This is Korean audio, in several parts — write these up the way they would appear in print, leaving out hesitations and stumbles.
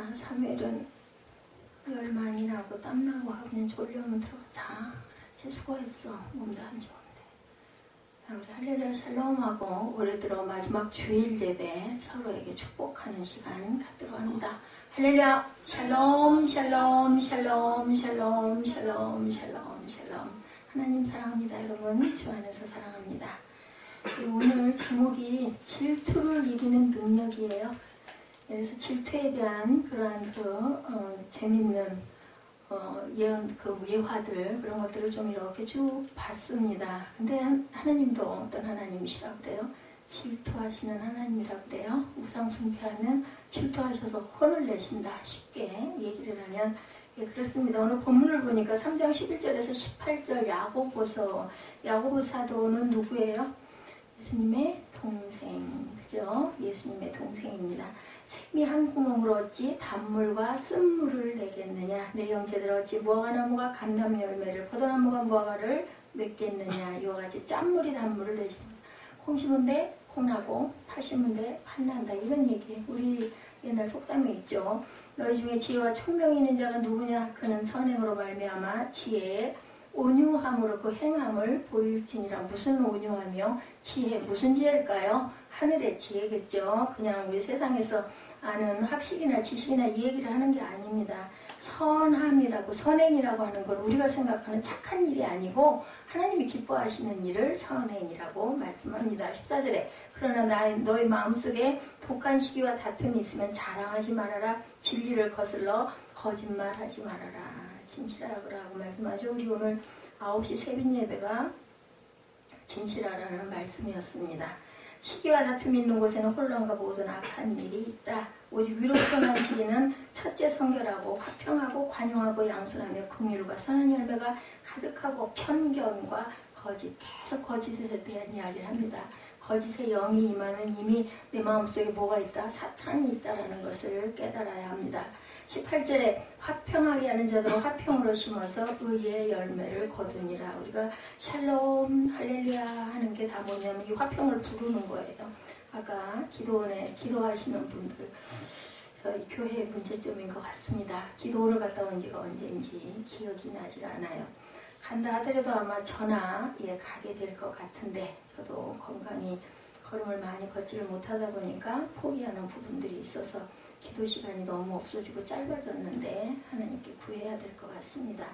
자, 사무엘은 열 많이 나고 땀나고 하고 그냥 졸려면 들어가 자. 그렇지, 수고했어. 몸도 안 좋은데. 자, 우리 할렐루야 샬롬하고 올해 들어 마지막 주일 예배 서로에게 축복하는 시간 갖도록 합니다. 할렐루야 샬롬 샬롬 샬롬 샬롬 샬롬 샬롬 샬롬. 하나님 사랑합니다. 여러분 주 안에서 사랑합니다. 오늘 제목이 질투를 이기는 능력이에요. 그래서 질투에 대한 그러한 재밌는 예화들 그런 것들을 좀 이렇게 쭉 봤습니다. 근데 하나님도 어떤 하나님이시라 그래요? 질투하시는 하나님이라 그래요? 우상 숭배하면 질투하셔서 혼을 내신다. 쉽게 얘기를 하면 그렇습니다. 오늘 본문을 보니까 3장 11절에서 18절 야고보 사도는 누구예요? 예수님의 동생, 그죠? 예수님의 동생입니다. 샘이 한 구멍으로 어찌 단물과 쓴물을 내겠느냐? 내 형제들 어찌 무화과나무가 감람 열매를 포도나무가 무화과를 맺겠느냐? 이와 같이 짠물이 단물을 내십니다. 콩 심은데 콩나고 팥 심은데 팥난다. 이런 얘기 우리 옛날 속담에 있죠. 너희 중에 지혜와 총명이 있는 자가 누구냐? 그는 선행으로 말미암아 지혜에 온유함으로 그 행함을 보일지니라. 무슨 온유하며 지혜, 무슨 지혜일까요? 하늘의 지혜겠죠. 그냥 우리 세상에서 아는 학식이나 지식이나 이 얘기를 하는 게 아닙니다. 선함이라고, 선행이라고 하는 건 우리가 생각하는 착한 일이 아니고 하나님이 기뻐하시는 일을 선행이라고 말씀합니다. 14절에 그러나 너희 마음속에 독한 시기와 다툼이 있으면 자랑하지 말아라. 진리를 거슬러 거짓말하지 말아라. 진실하라고 말씀하죠. 우리 오늘 9시 새벽 예배가 진실하라는 말씀이었습니다. 시기와 다툼이 있는 곳에는 혼란과 모든 악한 일이 있다. 오직 위로부터 난 진리는 첫째 성결하고 화평하고 관용하고 양순하며 긍휼과 선한 열매가 가득하고 편견과 거짓, 계속 거짓에 대한 이야기를 합니다. 거짓의 영이 임하면 이미 내 마음속에 뭐가 있다? 사탄이 있다라는 것을 깨달아야 합니다. 18절에 화평하게 하는 자들은 화평으로 심어서 의의 열매를 거두니라. 우리가 샬롬 할렐루야 하는 게 다 뭐냐면 이 화평을 부르는 거예요. 아까 기도원에 기도하시는 분들 저희 교회의 문제점인 것 같습니다. 기도원을 갔다 온 지가 언제인지 기억이 나질 않아요. 간다 하더라도 아마 전화에 가게 될 것 같은데 저도 건강히 걸음을 많이 걷지를 못하다 보니까 포기하는 부분들이 있어서 기도 시간이 너무 없어지고 짧아졌는데 하나님께 구해야 될 것 같습니다.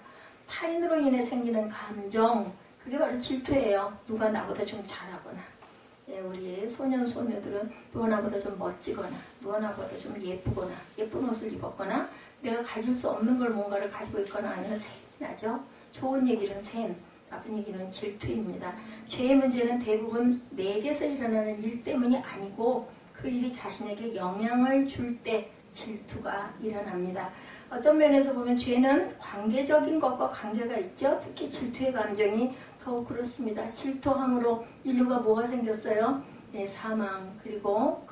타인으로 인해 생기는 감정, 그게 바로 질투예요. 누가 나보다 좀 잘하거나, 우리 소년 소녀들은 누가 나보다 좀 멋지거나, 누가 나보다 좀 예쁘거나, 예쁜 옷을 입었거나, 내가 가질 수 없는 걸 뭔가를 가지고 있거나 하면 샘이 나죠. 좋은 얘기는 샘, 나쁜 얘기는 질투입니다. 죄의 문제는 대부분 내게서 일어나는 일 때문이 아니고 그 일이 자신에게 영향을 줄 때 질투가 일어납니다. 어떤 면에서 보면 죄는 관계적인 것과 관계가 있죠. 특히 질투의 감정이 더욱 그렇습니다. 질투함으로 인류가 뭐가 생겼어요? 사망. 그리고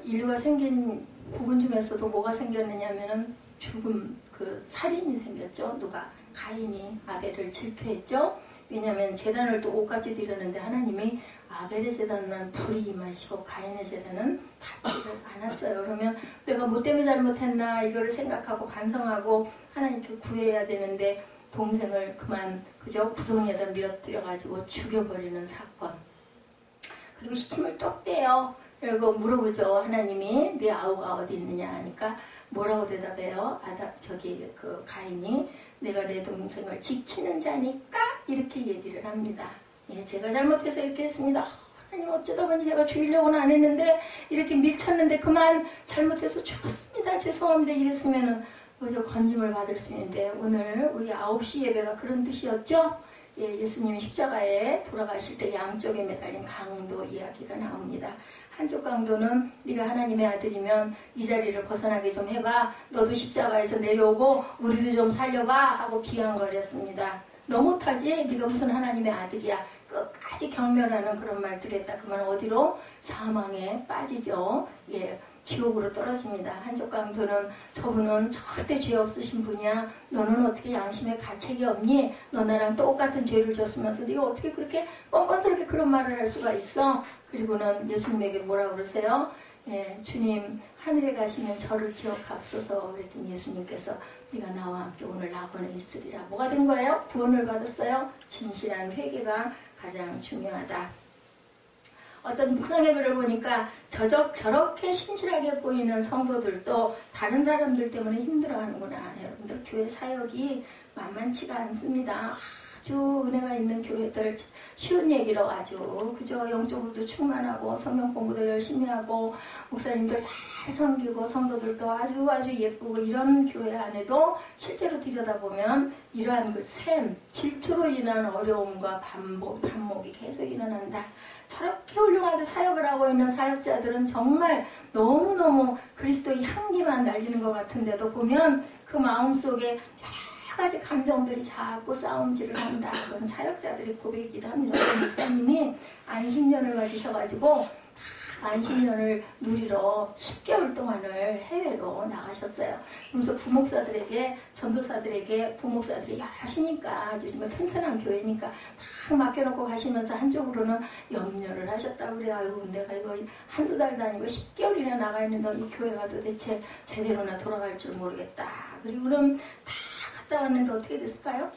인류가 생긴 부분 중에서도 뭐가 생겼느냐면은 죽음, 살인이 생겼죠. 누가? 가인이 아벨을 질투했죠. 왜냐하면 제단을 또 옷까지 드렸는데 하나님이 아벨의 제단은 불이 임하시고 가인의 제단은 받지를 않았어요. 그러면 내가 뭐 때문에 잘못했나 이걸 생각하고 반성하고 하나님께 구해야 되는데 동생을 그저 구덩이에다 밀어뜨려가지고 죽여버리는 사건. 그리고 시침을 뚝 떼요. 그리고 물어보죠. 하나님이 네 아우가 어디 있느냐 하니까 뭐라고 대답해요? 가인이 내가 내 동생을 지키는 자니까 이렇게 얘기를 합니다. 제가 잘못해서 이렇게 했습니다. 하나님 어쩌다 보니 제가 죽이려고는 안 했는데 이렇게 밀쳤는데 그만 잘못해서 죽었습니다. 죄송합니다. 이랬으면은 먼저 건짐을 받을 수 있는데 오늘 우리 9시 예배가 그런 뜻이었죠? 예수님이 십자가에 돌아가실 때 양쪽에 매달린 강도 이야기가 나옵니다. 한쪽 강도는 네가 하나님의 아들이면 이 자리를 벗어나게 좀 해봐. 너도 십자가에서 내려오고 우리도 좀 살려봐 하고 비아냥거렸습니다. 너 못하지? 네가 무슨 하나님의 아들이야. 끝까지 경멸하는 그런 말투를 했다. 그 말은 어디로? 사망에 빠지죠. 지옥으로 떨어집니다. 한쪽 강도는 저분은 절대 죄 없으신 분이야. 너는 어떻게 양심에 가책이 없니? 너 나랑 똑같은 죄를 졌으면서 네가 어떻게 그렇게 뻔뻔스럽게 그런 말을 할 수가 있어? 그리고는 예수님에게 뭐라고 그러세요? 주님 하늘에 가시는 저를 기억하옵소서 그랬더니 예수님께서 네가 나와 함께 오늘 낙원에 있으리라. 뭐가 된 거예요? 구원을 받았어요. 진실한 회개가 가장 중요하다. 어떤 묵상의 글을 보니까 저렇게 신실하게 보이는 성도들도 다른 사람들 때문에 힘들어하는구나. 여러분들 교회 사역이 만만치가 않습니다. 아주 은혜가 있는 교회들 쉬운 얘기로 아주 그저 영적으로도 충만하고 성경 공부도 열심히 하고 목사님들 잘 섬기고 성도들도 아주 예쁘고 이런 교회 안에도 실제로 들여다보면 이러한 그 질투로 인한 어려움과 반목이 계속 일어난다. 저렇게 훌륭하게 사역을 하고 있는 사역자들은 정말 너무너무 그리스도의 향기만 날리는 것 같은데도 보면 그 마음속에 여러 가지 감정들이 자꾸 싸움질을 한다. 그건 사역자들의 고백이기도 합니다. 목사님이 안식년을 가지셔가지고 안식년을 누리러 10개월 동안을 해외로 나가셨어요. 그래서 부목사들에게, 전도사들에게 부목사들이 하시니까 아주 튼튼한 교회니까 다 맡겨놓고 가시면서 한쪽으로는 염려를 하셨다고 그래요. 아유, 내가 이거 한두 달도 아니고 10개월이나 나가 있는데 이 교회가 도대체 제대로나 돌아갈 줄 모르겠다. 그리고는 다 갔다 왔는데 어떻게 됐을까요?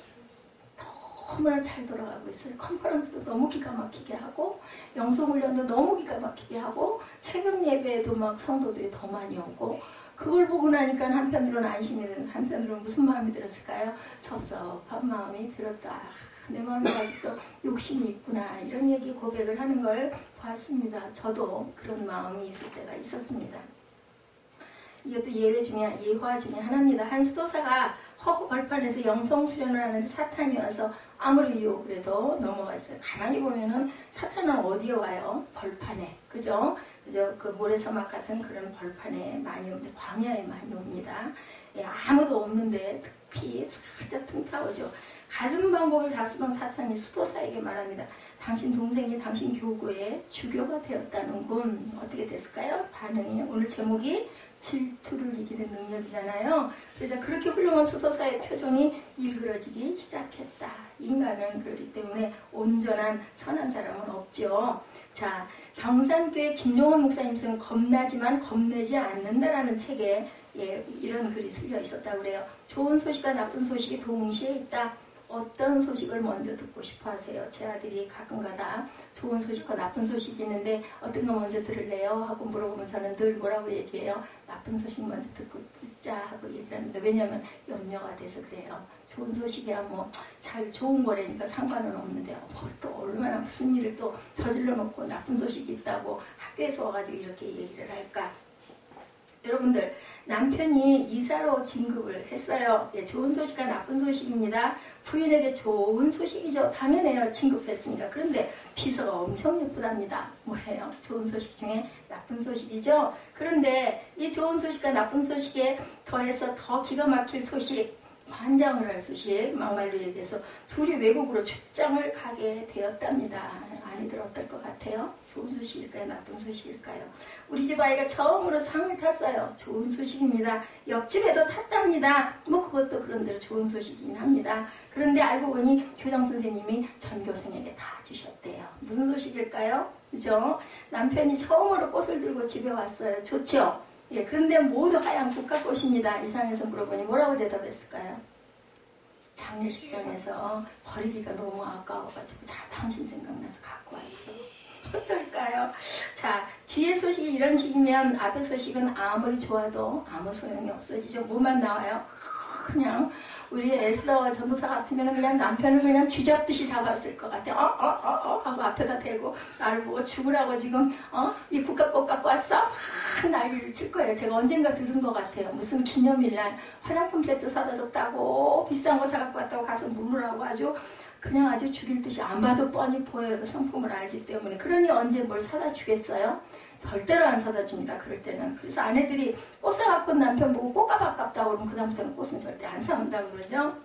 너무나 잘 돌아가고 있어요. 컨퍼런스도 너무 기가 막히게 하고 영성훈련도 너무 기가 막히게 하고 새벽 예배에도 막 성도들이 더 많이 오고 그걸 보고 나니까 한편으로는 안심이 되면서 한편으로는 무슨 마음이 들었을까요? 섭섭한 마음이 들었다. 내 마음에 아직도 욕심이 있구나. 이런 얘기 고백을 하는 걸 봤습니다. 저도 그런 마음이 있을 때가 있었습니다. 이것도 예화 중에 하나입니다. 한 수도사가 벌판에서 영성 수련을 하는데 사탄이 와서 아무리 유혹을 해도 넘어가죠. 가만히 보면은 사탄은 어디에 와요? 벌판에. 그죠? 그 모래사막 같은 그런 벌판에 많이 옵니다. 광야에 많이 옵니다. 예, 아무도 없는데 특히 살짝 틈타오죠. 가진 방법을 다 쓰던 사탄이 수도사에게 말합니다. 당신 동생이 당신 교구에 주교가 되었다는군. 어떻게 됐을까요? 반응이. 오늘 제목이 질투를 이기는 능력이잖아요. 그래서 그렇게 훌륭한 수도사의 표정이 일그러지기 시작했다. 인간은 그렇기 때문에 온전한 선한 사람은 없죠. 자, 경산교회 김종원 목사님 쓴 겁나지만 겁내지 않는다라는 책에 이런 글이 쓸려 있었다고 그래요. 좋은 소식과 나쁜 소식이 동시에 있다. 어떤 소식을 먼저 듣고 싶어 하세요? 제 아들이 가끔가다 좋은 소식과 나쁜 소식이 있는데 어떤 거 먼저 들을래요? 하고 물어보면 저는 늘 뭐라고 얘기해요? 나쁜 소식 먼저 듣자 하고 얘기하는데 왜냐하면 염려가 돼서 그래요. 좋은 소식이야 뭐 잘 좋은 거라니까 상관은 없는데 또 얼마나 무슨 일을 또 저질러 놓고 나쁜 소식이 있다고 학교에서 와가지고 이렇게 얘기를 할까? 여러분들 남편이 이사로 진급을 했어요. 예, 좋은 소식과 나쁜 소식입니다. 부인에게 좋은 소식이죠. 당연해요. 진급했으니까. 그런데 비서가 엄청 예쁘답니다. 뭐예요? 좋은 소식 중에 나쁜 소식이죠. 그런데 이 좋은 소식과 나쁜 소식에 더해서 더 기가 막힐 소식, 환장을 할 소식, 막말로 얘기해서 둘이 외국으로 출장을 가게 되었답니다. 아니들 어떨 것 같아요? 좋은 소식일까요? 나쁜 소식일까요? 우리 집 아이가 처음으로 상을 탔어요. 좋은 소식입니다. 옆집에도 탔답니다. 뭐 그것도 그런대로 좋은 소식이긴 합니다. 그런데 알고 보니 교장 선생님이 전교생에게 다 주셨대요. 무슨 소식일까요? 그죠? 남편이 처음으로 꽃을 들고 집에 왔어요. 좋죠? 예, 그런데 모두 하얀 국화꽃입니다. 이상해서 물어보니 뭐라고 대답했을까요? 장례식장에서 버리기가 너무 아까워가지고 당신 생각나서 갖고 왔어. 어떨까요? 자, 뒤에 소식이 이런 식이면 앞의 소식은 아무리 좋아도 아무 소용이 없어지죠. 뭐만 나와요? 그냥 우리 에스더 전도사 같으면 그냥 남편을 그냥 쥐잡듯이 잡았을 것 같아. 하고 앞에다 대고 나를 보고 죽으라고 지금 이 국화꽃 갖고 왔어? 막 난리를 칠 거예요. 제가 언젠가 들은 것 같아요. 무슨 기념일날 화장품 세트 사다 줬다고 비싼 거 사갖고 왔다고 가서 물으라고 그냥 아주 죽일 듯이 안 봐도 뻔히 보여요. 그 상품을 알기 때문에. 그러니 언제 뭘 사다 주겠어요? 절대로 안 사다 줍니다. 그럴 때는. 그래서 아내들이 꽃 사갖고 남편 보고 꽃값 아깝다고 그러면 그다음부터는 꽃은 절대 안 사온다고 그러죠.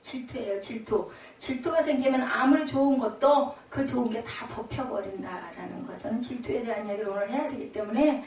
질투예요. 질투. 질투가 생기면 아무리 좋은 것도 그 좋은 게 다 덮여버린다라는 거. 저는 질투에 대한 이야기를 오늘 해야 되기 때문에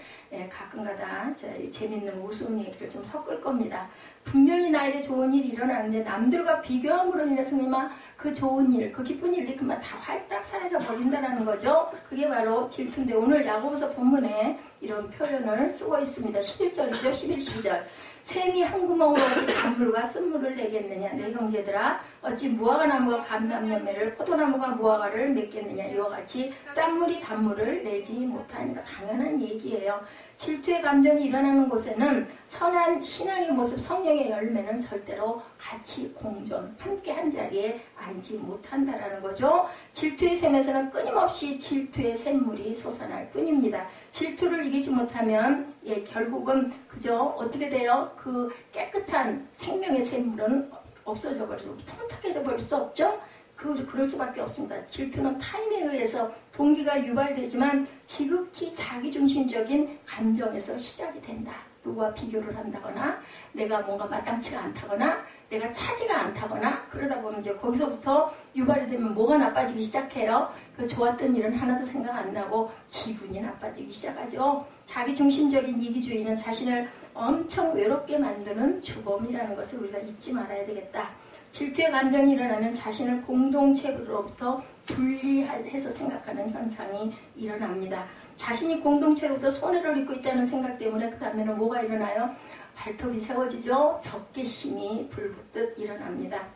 가끔가다 재밌는 우스운 얘기를 좀 섞을 겁니다. 분명히 나에게 좋은 일이 일어나는데 남들과 비교함으로 인해서 그만 그 좋은 일, 그 기쁜 일이 그만 다 활딱 사라져 버린다는 거죠. 그게 바로 질투인데 오늘 야고보서 본문에 이런 표현을 쓰고 있습니다. 11절이죠. 11, 12절. 샘이 한 구멍으로 어찌 단물과 쓴물을 내겠느냐. 내 형제들아 어찌 무화과 나무가 감람 열매를 포도나무가 무화과를 맺겠느냐. 이와 같이 짠물이 단물을 내지 못하니라. 당연한 얘기예요. 질투의 감정이 일어나는 곳에는 선한 신앙의 모습, 성령의 열매는 절대로 같이 공존, 함께 한 자리에 앉지 못한다라는 거죠. 질투의 샘에서는 끊임없이 질투의 샘물이 솟아날 뿐입니다. 질투를 이기지 못하면 결국은 그저 어떻게 돼요? 그 깨끗한 생명의 샘물은 없어져 버리고 통탁해져 버릴 수 없죠. 그럴 수밖에 없습니다. 질투는 타인에 의해서 동기가 유발되지만 지극히 자기중심적인 감정에서 시작이 된다. 누구와 비교를 한다거나 내가 뭔가 마땅치가 않다거나 내가 차지가 않다거나 그러다 보면 이제 거기서부터 유발이 되면 뭐가 나빠지기 시작해요. 그 좋았던 일은 하나도 생각 안 나고 기분이 나빠지기 시작하죠. 자기중심적인 이기주의는 자신을 엄청 외롭게 만드는 주범이라는 것을 우리가 잊지 말아야 되겠다. 질투의 감정이 일어나면 자신을 공동체로부터 분리해서 생각하는 현상이 일어납니다. 자신이 공동체로부터 손해를 입고 있다는 생각 때문에 그 다음에는 뭐가 일어나요? 발톱이 세워지죠. 적개심이 불붙듯 일어납니다.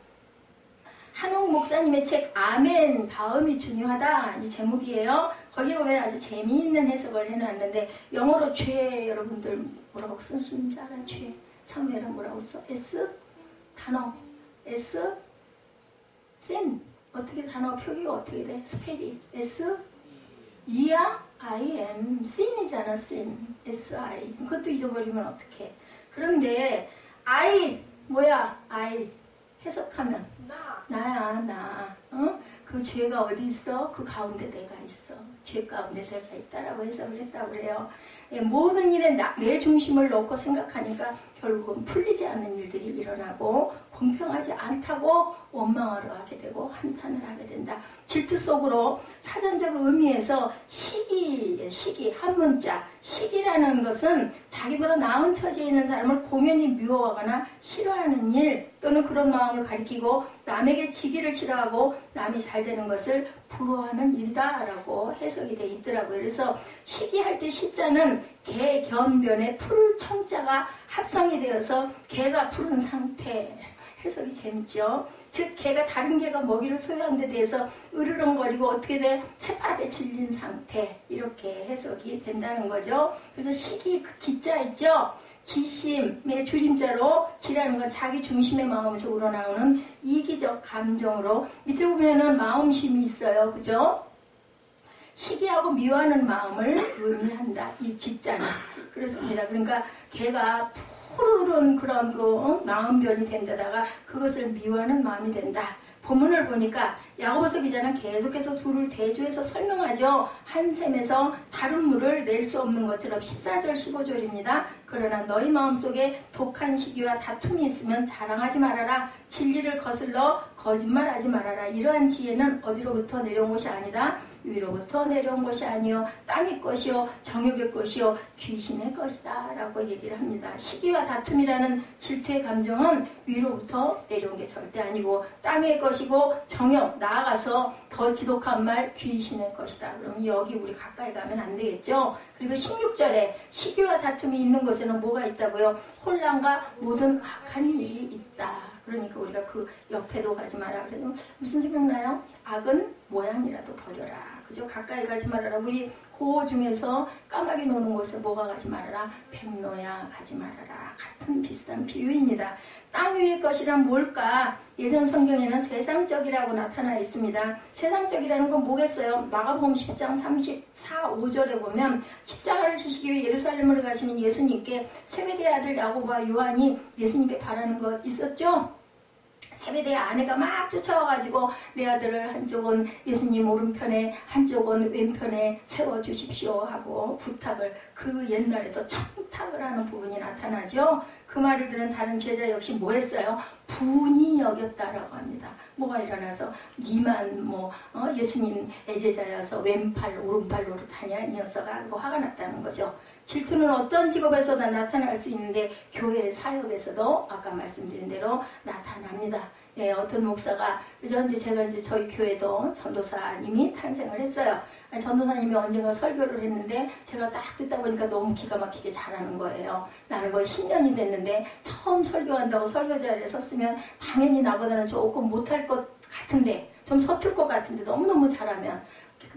한옥 목사님의 책 아멘 다음이 중요하다 이 제목이에요. 거기에 보면 아주 재미있는 해석을 해놨는데 영어로 죄 여러분들 뭐라고 쓰시는지 알아요? 죄 사무엘은 뭐라고 써? S? 단어 S? sin 어떻게 단어 표기가 어떻게 돼? 스펠이 S? E야? I-N sin이잖아 sin S-I 그것도 잊어버리면 어떡해. 그런데 I 뭐야? I 해석하면 나야 나 어? 그 죄가 어디 있어? 그 가운데 내가 있어. 죄 가운데 내가 있다라고 해석을 했다고 그래요. 모든 일에 내 중심을 놓고 생각하니까 결국은 풀리지 않는 일들이 일어나고 공평하지 않다고 원망하러 하게 되고 한탄을 하게 된다. 질투 속으로 사전적 의미에서 시기 한 문자 시기라는 것은 자기보다 나은 처지에 있는 사람을 공연히 미워하거나 싫어하는 일 또는 그런 마음을 가리키고 남에게 지기를 싫어하고 남이 잘 되는 것을 부러워하는 일이다라고 해석이 돼 있더라고요. 그래서 시기할 때 시자는 개, 견변에 풀 청자가 합성이 되어서 개가 푸른 상태 해석이 재밌죠. 즉 개가 다른 개가 먹이를 소유한 데 대해서 으르렁거리고 어떻게 돼? 새파랗게 질린 상태 이렇게 해석이 된다는 거죠. 그래서 시기 그 기자 있죠. 기심의 줄임자로 기라는 건 자기 중심의 마음에서 우러나오는 이기적 감정으로 밑에 보면은 마음심이 있어요. 그죠? 시기하고 미워하는 마음을 의미한다. 이 기자는. 그렇습니다. 그러니까 걔가 푸르른 그런 마음변이 된데다가 그것을 미워하는 마음이 된다. 본문을 보니까 야고보서 기자는 계속해서 둘을 대조해서 설명하죠. 한 샘에서 다른 물을 낼 수 없는 것처럼 14절 15절입니다. 그러나 너희 마음속에 독한 시기와 다툼이 있으면 자랑하지 말아라. 진리를 거슬러 거짓말하지 말아라. 이러한 지혜는 어디로부터 내려온 것이 아니다. 위로부터 내려온 것이 아니요 땅의 것이요 정욕의 것이요 귀신의 것이다 라고 얘기를 합니다. 시기와 다툼이라는 질투의 감정은 위로부터 내려온 게 절대 아니고 땅의 것이고 정욕 나아가서 더 지독한 말 귀신의 것이다. 그럼 여기 우리 가까이 가면 안 되겠죠. 그리고 16절에 시기와 다툼이 있는 것에는 뭐가 있다고요? 혼란과 모든 악한 일이 있다. 그러니까 우리가 그 옆에도 가지 마라. 그래도 무슨 생각나요? 악은 모양이라도 버려라. 그죠? 가까이 가지 말아라. 우리 그 중에서 까마귀 노는 곳에 뭐가 가지 말아라. 백로야 가지 말아라. 같은 비슷한 비유입니다. 땅 위의 것이란 뭘까? 예전 성경에는 세상적이라고 나타나 있습니다. 세상적이라는 건 뭐겠어요? 마가복음 10장 34, 5절에 보면 십자가를 지시기 위해 예루살렘으로 가시는 예수님께 세베대의 아들 야고보와 요한이 예수님께 바라는 것 있었죠? 세베대의 아내가 막 쫓아와가지고 내 아들을 한쪽은 예수님 오른편에 한쪽은 왼편에 세워주십시오 하고 부탁을, 그 옛날에도 청탁을 하는 부분이 나타나죠. 그 말을 들은 다른 제자 역시 뭐 했어요? 분이 여겼다라고 합니다. 뭐가 일어나서 니만 예수님 애제자여서 왼팔 오른팔 노릇하냐 이 녀석아 하고 화가 났다는 거죠. 질투는 어떤 직업에서도 나타날 수 있는데 교회 사역에서도 아까 말씀드린 대로 나타납니다. 예, 어떤 목사가 제가 이제 저희 교회도 전도사님이 탄생을 했어요. 전도사님이 언젠가 설교를 했는데 제가 딱 듣다 보니까 너무 기가 막히게 잘하는 거예요. 나는 거의 10년이 됐는데 처음 설교한다고 설교 자리에 섰으면 당연히 나보다는 조금 못할 것 같은데, 좀 서툴 것 같은데 너무너무 잘하면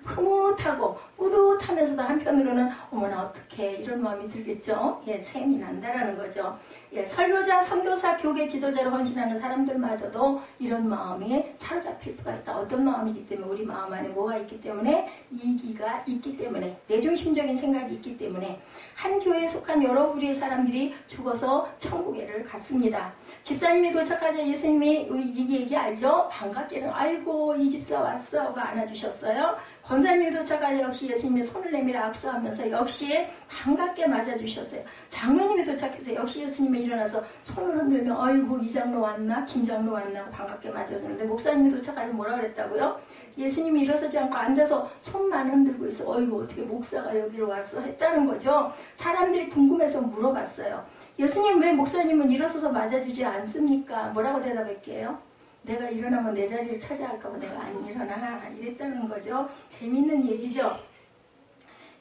흐뭇하고 뿌듯하면서도 한편으로는 어머나 어떡해 이런 마음이 들겠죠. 예, 샘이 난다라는 거죠. 예, 설교자, 선교사, 교계 지도자로 헌신하는 사람들마저도 이런 마음이 사로잡힐 수가 있다. 어떤 마음이기 때문에, 우리 마음 안에 뭐가 있기 때문에, 이기가 있기 때문에, 내중심적인 생각이 있기 때문에 한 교회에 속한 여러 부류의 사람들이 죽어서 천국에를 갔습니다. 집사님이 도착하자 예수님이 이 얘기 알죠? 반갑게는 아이고 이 집사 왔어 하고 안아주셨어요. 권사님이 도착하자 역시 예수님이 손을 내밀어 악수하면서 역시 반갑게 맞아주셨어요. 장로님이 도착해서 역시 예수님이 일어나서 손을 흔들며 아이고 이 장로 왔나? 김 장로 왔나? 하고 반갑게 맞아주는데, 목사님이 도착하자 뭐라 그랬다고요? 예수님이 일어서지 않고 앉아서 손만 흔들고 있어. 어이구 어떻게 목사가 여기로 왔어? 했다는 거죠. 사람들이 궁금해서 물어봤어요. 예수님 왜 목사님은 일어서서 맞아주지 않습니까? 뭐라고 대답할게요? 내가 일어나면 내 자리를 차지할까봐 내가 안 일어나 이랬다는 거죠. 재밌는 얘기죠.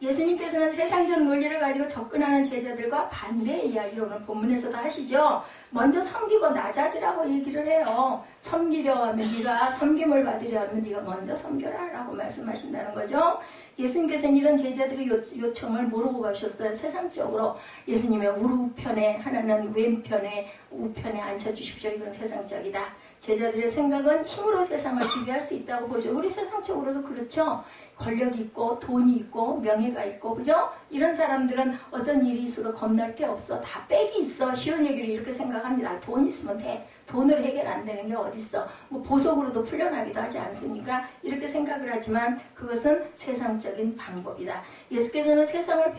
예수님께서는 세상적 논리를 가지고 접근하는 제자들과 반대의 이야기를 오늘 본문에서도 하시죠. 먼저 섬기고 낮아지라고 얘기를 해요. 섬기려 하면 네가 섬김을 받으려 하면 네가 먼저 섬겨라 라고 말씀하신다는 거죠. 예수님께서는 이런 제자들의 요청을 모르고 가셨어요. 세상적으로 예수님의 우편에 하나는 왼편에 우편에 앉혀주십시오. 이건 세상적이다. 제자들의 생각은 힘으로 세상을 지배할 수 있다고 보죠. 우리 세상적으로도 그렇죠. 권력이 있고 돈이 있고 명예가 있고 그죠? 이런 사람들은 어떤 일이 있어도 겁날 게 없어. 다 빽이 있어. 쉬운 얘기를 이렇게 생각합니다. 돈 있으면 돼. 돈으로 해결 안 되는 게 어딨어. 뭐 보석으로도 풀려나기도 하지 않습니까? 이렇게 생각을 하지만 그것은 세상적인 방법이다. 예수께서는 세상을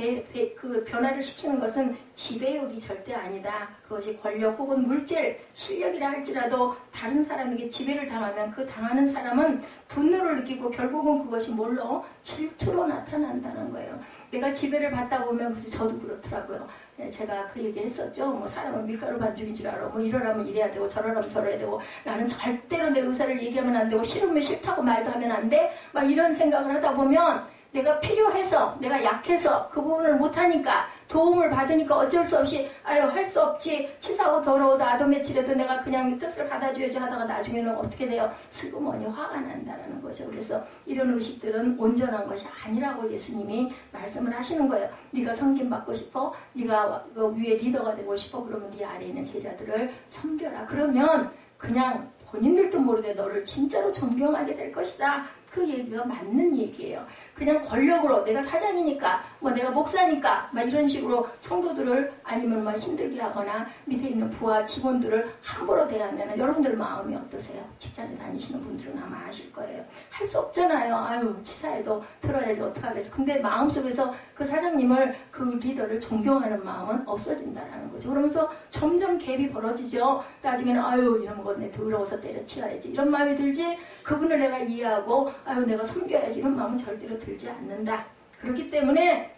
변화를 시키는 것은 지배욕이 절대 아니다. 그것이 권력 혹은 물질, 실력이라 할지라도 다른 사람에게 지배를 당하면 그 당하는 사람은 분노를 느끼고 결국은 그것이 뭘로? 질투로 나타난다는 거예요. 내가 지배를 받다 보면 그래서 저도 그렇더라고요. 제가 그 얘기 했었죠. 뭐 사람은 밀가루 반죽인 줄 알아. 뭐 이러라면 이래야 되고 저러라면 저래야 되고 나는 절대로 내 의사를 얘기하면 안 되고 싫으면 싫다고 말도 하면 안 돼. 막 이런 생각을 하다 보면 내가 필요해서 내가 약해서 그 부분을 못하니까 도움을 받으니까 어쩔 수 없이 할 수 없지. 치사하고 더러워도 아도매칠해도 내가 그냥 뜻을 받아줘야지 하다가 나중에는 어떻게 돼요? 슬그머니 화가 난다는 거죠. 그래서 이런 의식들은 온전한 것이 아니라고 예수님이 말씀을 하시는 거예요. 네가 섬김받고 싶어? 네가 위에 리더가 되고 싶어? 그러면 네 아래에 있는 제자들을 섬겨라. 그러면 그냥 본인들도 모르게 너를 진짜로 존경하게 될 것이다. 그 얘기가 맞는 얘기예요. 그냥 권력으로 내가 사장이니까 뭐 내가 목사니까 막 이런 식으로 성도들을 아니면 막 힘들게 하거나 밑에 있는 부하 직원들을 함부로 대하면 여러분들 마음이 어떠세요? 직장에 다니시는 분들은 아마 아실 거예요. 할 수 없잖아요. 아유 치사해도 들어야지 어떡하겠어. 근데 마음속에서 그 사장님을 그 리더를 존경하는 마음은 없어진다라는 거죠. 그러면서 점점 갭이 벌어지죠. 나중에는 아유 이런 거 내 더러워서 때려치워야지 이런 마음이 들지, 그분을 내가 이해하고 아유 내가 섬겨야지 이런 마음은 절대로 들지 않는다. 그렇기 때문에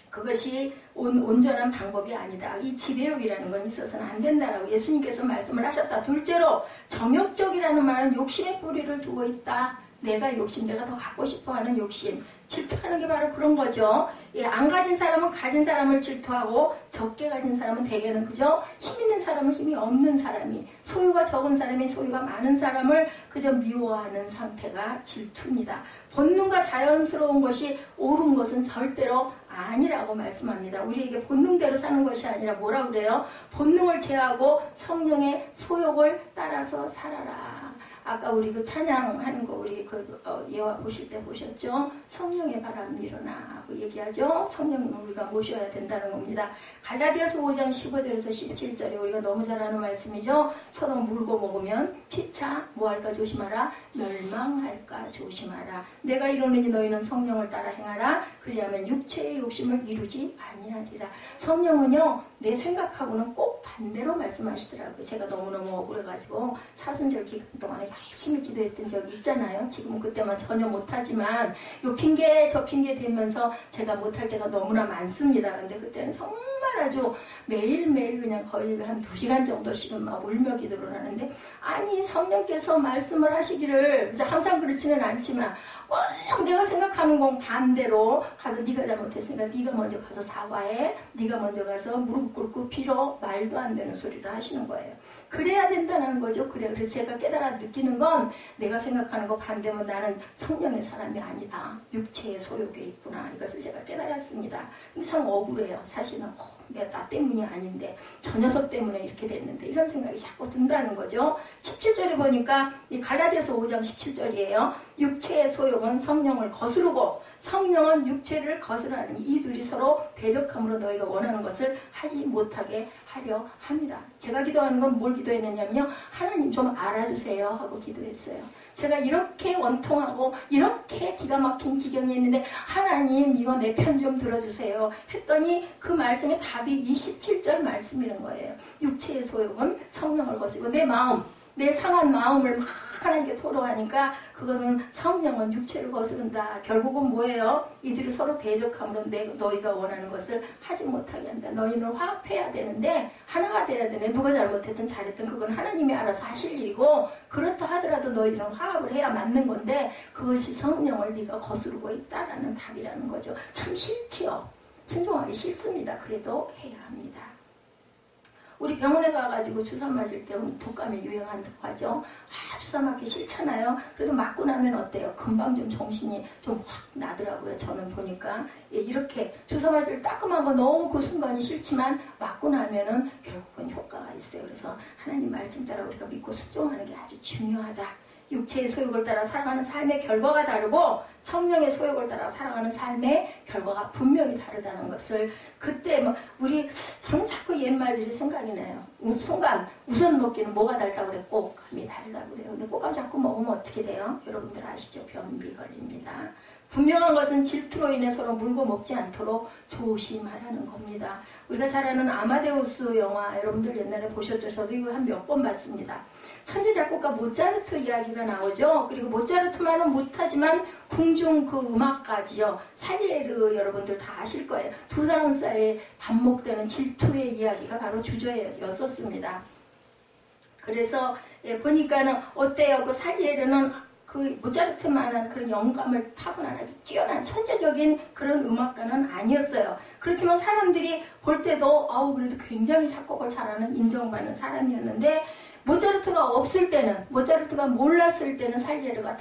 그것이 온전한 방법이 아니다. 이 지배욕이라는 건 있어서는 안 된다라고 예수님께서 말씀을 하셨다. 둘째로 정욕적이라는 말은 욕심의 뿌리를 두고 있다. 내가 욕심, 내가 더 갖고 싶어하는 욕심, 질투하는 게 바로 그런 거죠. 예, 안 가진 사람은 가진 사람을 질투하고 적게 가진 사람은 대개는 그죠? 힘 있는 사람은 힘이 없는 사람이, 소유가 적은 사람이 소유가 많은 사람을 그저 미워하는 상태가 질투입니다. 본능과 자연스러운 것이 옳은 것은 절대로 아니라고 말씀합니다. 우리에게 본능대로 사는 것이 아니라 뭐라 그래요? 본능을 제하고 성령의 소욕을 따라서 살아라. 아까 우리 그 찬양하는 거 우리 예화 보실 때 보셨죠? 성령의 바람이 일어나 하고 얘기하죠. 성령님을 우리가 모셔야 된다는 겁니다. 갈라디아서 5장 15절에서 17절에 우리가 너무 잘 아는 말씀이죠. 서로 물고 먹으면 피차 뭐할까 조심하라. 멸망할까 조심하라. 내가 이루느니 너희는 성령을 따라 행하라. 그리하면 육체의 욕심을 이루지 아니하리라. 성령은요 내 생각하고는 꼭 반대로 말씀하시더라고요. 제가 너무너무 억울해가지고 사순절 기간 동안에 열심히 기도했던 적이 있잖아요. 지금은 그때만 전혀 못하지만 요 핑계 저 핑계 대면서 제가 못할 때가 너무나 많습니다. 근데 그때는 정말 아주 매일매일 그냥 거의 한 2시간 정도씩은 막 울며 기도를 하는데 아니 성령께서 말씀을 하시기를 항상 그렇지는 않지만 꼭 내가 생각하는 건 반대로 가서 네가 잘못했으니까 네가 먼저 가서 사과해. 네가 먼저 가서 무릎 꿇고 빌어. 말도 안 되는 소리를 하시는 거예요. 그래야 된다는 거죠. 그래서 제가 깨달아 느끼는 건 내가 생각하는 거 반대면 나는 성령의 사람이 아니다. 육체의 소욕에 있구나. 이것을 제가 깨달았습니다. 근데 참 억울해요. 사실은 나 때문이 아닌데 저 녀석 때문에 이렇게 됐는데 이런 생각이 자꾸 든다는 거죠. 17절에 보니까 이 갈라디아서 5장 17절이에요. 육체의 소욕은 성령을 거스르고 성령은 육체를 거스르하니 이 둘이 서로 대적함으로 너희가 원하는 것을 하지 못하게 하려 함이라. 제가 기도하는 건 뭘 기도했느냐면요. 하나님 좀 알아주세요 하고 기도했어요. 제가 이렇게 원통하고 이렇게 기가 막힌 지경이 있는데 하나님 이거 내 편 좀 들어주세요 했더니 그 말씀의 답이 27절 말씀이라는 거예요. 육체의 소욕은 성령을 거스르고 내 마음 내 상한 마음을 막 하나님께 토로하니까 그것은 성령은 육체를 거스른다. 결국은 뭐예요? 이들이 서로 대적함으로 너희가 원하는 것을 하지 못하게 한다. 너희는 화합해야 되는데 하나가 돼야 되네. 누가 잘못했든 잘했든 그건 하나님이 알아서 하실 일이고 그렇다 하더라도 너희들은 화합을 해야 맞는 건데 그것이 성령을 네가 거스르고 있다라는 답이라는 거죠. 참 싫지요. 순종하기 싫습니다. 그래도 해야 합니다. 우리 병원에 가가지고 주사 맞을 때 독감이 유행한다고 하죠. 주사 맞기 싫잖아요. 그래서 맞고 나면 어때요? 금방 좀 정신이 좀 확 나더라고요. 저는 보니까 이렇게 주사 맞을 따끔한 거 너무 그 순간이 싫지만 맞고 나면은 결국은 효과가 있어요. 그래서 하나님 말씀 따라 우리가 믿고 순종하는 게 아주 중요하다. 육체의 소욕을 따라 살아가는 삶의 결과가 다르고 성령의 소욕을 따라 살아가는 삶의 결과가 분명히 다르다는 것을 그때 저는 자꾸 옛말들이 생각이 나요. 순간 우선 먹기는 뭐가 달다고 그래? 꽃감이 달다고 그래요. 근데 꽃감 자꾸 먹으면 어떻게 돼요? 여러분들 아시죠? 변비 걸립니다. 분명한 것은 질투로 인해 서로 물고 먹지 않도록 조심하라는 겁니다. 우리가 잘 아는 아마데우스 영화 여러분들 옛날에 보셨죠? 저도 이거 한 몇 번 봤습니다. 천재 작곡가 모차르트 이야기가 나오죠. 그리고 모차르트만은 못하지만 궁중 그 음악가지요. 살리에르 여러분들 다 아실 거예요. 두 사람 사이에 반복되는 질투의 이야기가 바로 주제였었습니다. 그래서 보니까는 어때요? 그 살리에르는 그 모차르트만한 그런 영감을 타고난 아주 뛰어난 천재적인 그런 음악가는 아니었어요. 그렇지만 사람들이 볼 때도 그래도 굉장히 작곡을 잘하는 인정받는 사람이었는데 모차르트가 없을 때는 모차르트가 몰랐을 때는 살리에르가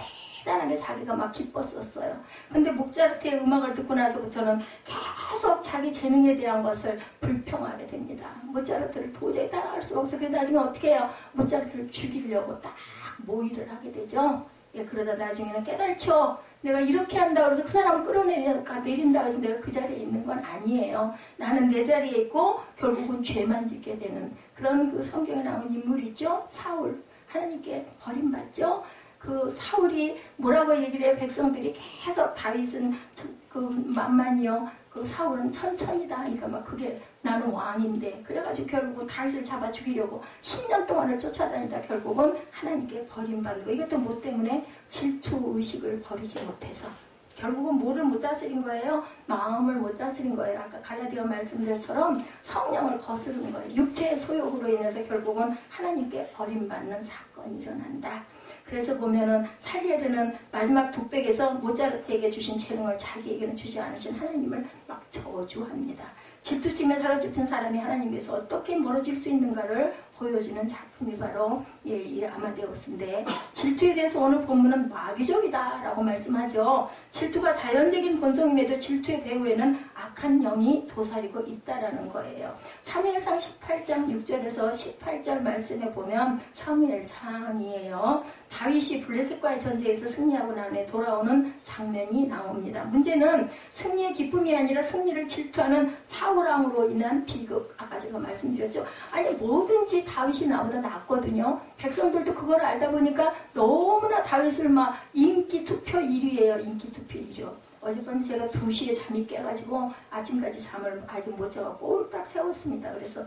대단하게 자기가 막 기뻤었어요. 근데 모차르트의 음악을 듣고 나서부터는 계속 자기 재능에 대한 것을 불평하게 됩니다. 모차르트를 도저히 따라갈 수가 없어요. 그래서 나중에 어떻게 해요? 모차르트를 죽이려고 딱 모의를 하게 되죠. 그러다 나중에는 깨달죠. 내가 이렇게 한다고 해서 그 사람을 끌어내린다고 해서 내가 그 자리에 있는 건 아니에요. 나는 내 자리에 있고 결국은 죄만 짓게 되는 그런 그 성경에 나온 인물이 있죠. 사울. 하나님께 버림받죠. 그 사울이 뭐라고 얘기를 해요? 백성들이 계속 다윗은 그 만만이요. 그 사울은 천천히다 하니까 막 그게 나는 왕인데 그래가지고 결국은 다윗을 잡아 죽이려고 10년 동안을 쫓아다니다 결국은 하나님께 버림받고 이것도 뭐 때문에 질투의식을 버리지 못해서 결국은 뭐를 못 다스린 거예요? 마음을 못 다스린 거예요. 아까 갈라디아 말씀들처럼 성령을 거스르는 거예요. 육체의 소욕으로 인해서 결국은 하나님께 버림받는 사건이 일어난다. 그래서 보면은 살리에르는 마지막 독백에서 모차르트에게 주신 재능을 자기에게는 주지 않으신 하나님을 막 저주합니다. 질투심에 사로잡힌 사람이 하나님께서 어떻게 멀어질 수 있는가를 보여주는 작품이 바로 이 아마데우스인데, 질투에 대해서 오늘 본문은 마귀적이다라고 말씀하죠. 질투가 자연적인 본성임에도 질투의 배후에는 악한 영이 도사리고 있다라는 거예요. 사무엘상 18장 6절에서 18절 말씀에 보면 사무엘상이에요. 다윗이 블레셋과의 전쟁에서 승리하고 난 후에 돌아오는 장면이 나옵니다. 문제는 승리의 기쁨이 아니라 승리를 질투하는 사울왕으로 인한 비극. 아까 제가 말씀드렸죠. 아니 뭐든지 다윗이 나보다 낫거든요. 백성들도 그걸 알다 보니까 너무나 다윗을 막 인기 투표 1위예요. 인기 투표 1위요. 어젯밤 제가 2시에 잠이 깨가지고 아침까지 잠을 아직 못 자고 꼴딱 세웠습니다. 그래서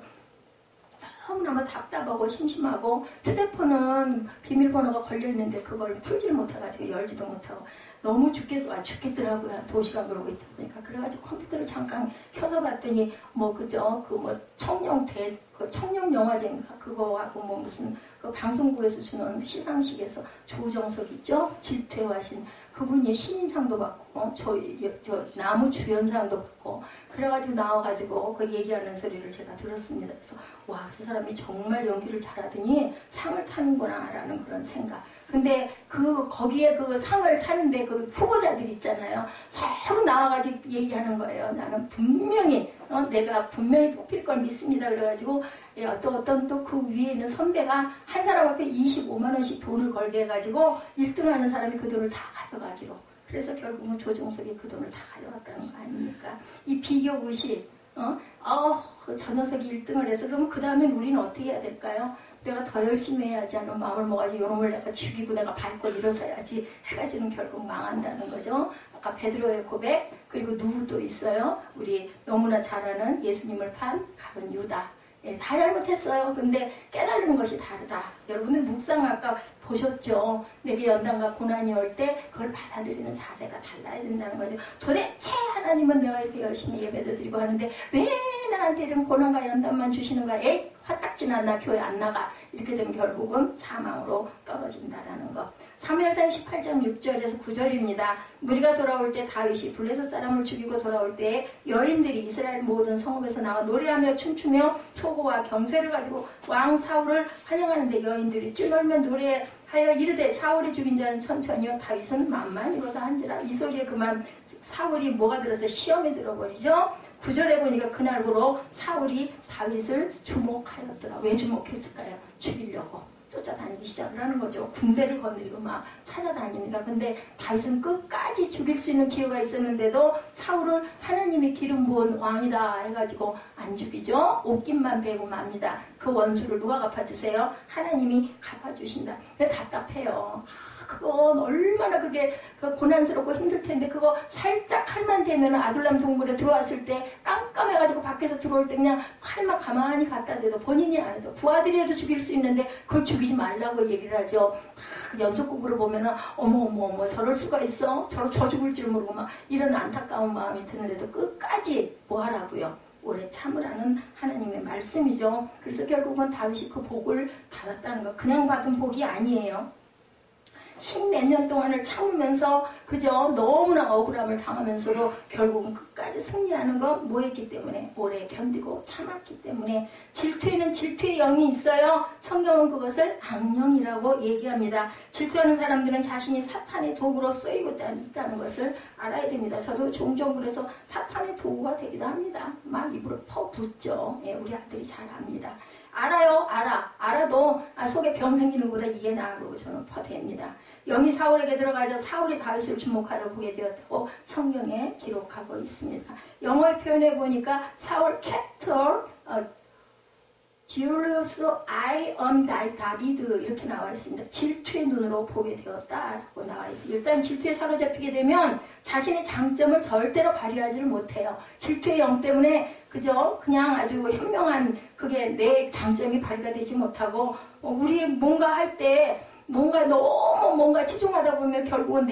너무나 답답하고 심심하고 휴대폰은 비밀번호가 걸려있는데 그걸 풀질 못해가지고 열지도 못하고 너무 죽겠더라고요. 2시간 그러고 있다 보니까. 그래가지고 컴퓨터를 잠깐 켜서 봤더니 청룡 영화제인가 그거하고 무슨 그 방송국에서 주는 시상식에서 조정석 있죠? 질투의 화신. 그분이 신인상도 받고 저 나무 주연상도 받고 그래가지고 나와가지고 그 얘기하는 소리를 제가 들었습니다. 그래서 와, 저 사람이 정말 연기를 잘하더니 상을 타는구나 라는 그런 생각. 근데 거기에 그 상을 타는데 그 후보자들 있잖아요. 서로 나와가지고 얘기하는 거예요. 나는 분명히 내가 분명히 뽑힐 걸 믿습니다. 그래가지고 어떤 또 그 위에 있는 선배가 한 사람 앞에 25만 원씩 돈을 걸게 해가지고 1등하는 사람이 그 돈을 다 가져가기로. 그래서 결국은 조정석이 그 돈을 다 가져갔다는 거 아닙니까? 이 비교의식. 저 녀석이 1등을 해서 그러면 그 다음엔 우리는 어떻게 해야 될까요? 내가 더 열심히 해야지 하는 마음을 먹어가지고 요놈을 내가 죽이고 내가 밟고 일어서야지 해가지고는 결국 망한다는 거죠. 아까 베드로의 고백, 그리고 누구도 있어요. 우리 너무나 잘 아는 예수님을 판 가룟 유다. 다 잘못했어요. 근데 깨달는 것이 다르다. 여러분들 묵상 아까 보셨죠? 내게 연단과 고난이 올 때 그걸 받아들이는 자세가 달라야 된다는 거죠. 도대체 하나님은 내가 이렇게 열심히 예배도 드리고 하는데 왜 나한테 이런 고난과 연단만 주시는 거야? 에이, 화딱지 나 교회 안 나가. 이렇게 되면 결국은 사망으로 떨어진다라는 거. 사무엘상 18장 6절에서 9절입니다. 무리가 돌아올 때 다윗이 블레셋 사람을 죽이고 돌아올 때 여인들이 이스라엘 모든 성읍에서 나와 노래하며 춤추며 소고와 경쇠를 가지고 왕 사울을 환영하는데 여인들이 뛰놀며 노래하여 이르되 사울이 죽인 자는 천천히요 다윗은 만만이로다 한지라. 이 소리에 그만 사울이 뭐가 들어서 시험에 들어버리죠. 9절에 보니까 그날부로 사울이 다윗을 주목하였더라. 왜 주목했을까요? 죽이려고 쫓아다니기 시작을 하는 거죠. 군대를 거느리고 막 찾아다닙니다. 근데 다윗은 끝까지 죽일 수 있는 기회가 있었는데도 사울을 하나님이 기름 부은 왕이다 해가지고 안 죽이죠. 옷깃만 베고 맙니다. 그 원수를 누가 갚아주세요? 하나님이 갚아주신다. 왜 답답해요. 그건 얼마나 그게 고난스럽고 힘들 텐데 그거 살짝 칼만 대면 아둘람 동굴에 들어왔을 때 깜깜해가지고 밖에서 들어올 때 그냥 칼만 가만히 갖다 대도 본인이 안 해도 부하들이 해도 죽일 수 있는데 그걸 죽이지 말라고 얘기를 하죠. 연속극으로 보면은 어머 저럴 수가 있어? 저 죽을 줄 모르고 막 이런 안타까운 마음이 드는데도 끝까지 뭐 하라고요? 오래 참으라는 하나님의 말씀이죠. 그래서 결국은 다윗이 그 복을 받았다는 거. 그냥 받은 복이 아니에요. 십몇 년 동안을 참으면서 그저 너무나 억울함을 당하면서도 결국은 끝까지 승리하는 건 뭐였기 때문에? 오래 견디고 참았기 때문에. 질투에는 질투의 영이 있어요. 성경은 그것을 악령이라고 얘기합니다. 질투하는 사람들은 자신이 사탄의 도구로 쓰이고 있다는 것을 알아야 됩니다. 저도 종종 그래서 사탄의 도구가 되기도 합니다. 막 입으로 퍼붓죠. 우리 아들이 잘 압니다. 알아요. 알아도 속에 병 생기는 것보다 이게 나아 그러고 저는 퍼댑니다. 영이 사울에게 들어가자 사울이 다윗을 주목하여 보게 되었다고 성경에 기록하고 있습니다. 영어의 표현해 보니까 사울 캡터 Julius I on David 이렇게 나와 있습니다. 질투의 눈으로 보게 되었다라고 나와 있어요. 일단 질투에 사로잡히게 되면 자신의 장점을 절대로 발휘하지를 못해요. 질투의 영 때문에 그냥 아주 현명한 그게 내 장점이 발휘가 되지 못하고 우리 뭔가 할 때 너무 뭔가 치중하다 보면 결국은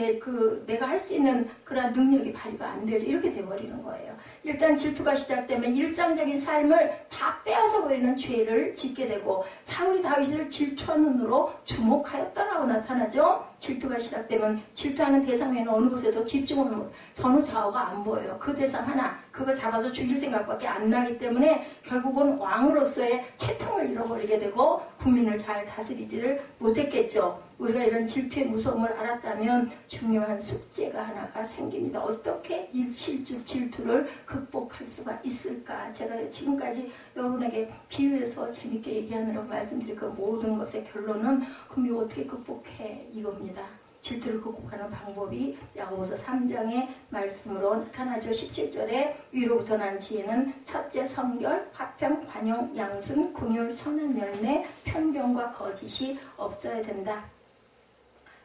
내가 할 수 있는 그런 능력이 발휘가 안 되죠. 이렇게 돼버리는 거예요. 일단 질투가 시작되면 일상적인 삶을 다 빼앗아 버리는 죄를 짓게 되고 사울이 다윗을 질투한 눈으로 주목하였다라고 나타나죠. 질투가 시작되면 질투하는 대상에는 어느 곳에도 집중을 못, 전후 좌우가 안 보여요. 그 대상 하나, 그거 잡아서 죽일 생각밖에 안 나기 때문에 결국은 왕으로서의 채통을 잃어버리게 되고 국민을 잘 다스리지를 못했겠죠. 우리가 이런 질투의 무서움을 알았다면 중요한 숙제가 하나가 생깁니다. 어떻게 실주 질투를 극복할 수가 있을까? 제가 지금까지 여러분에게 비유해서 재밌게 얘기하느라고 말씀드린 그 모든 것의 결론은 그럼 이거 어떻게 극복해? 이겁니다. 질투를 극복하는 방법이 야고보서 3장의 말씀으로 나타나죠. 17절에 위로부터 난 지혜는 첫째 성결, 화평, 관용, 양순, 긍휼, 선한 열매, 편견과 거짓이 없어야 된다.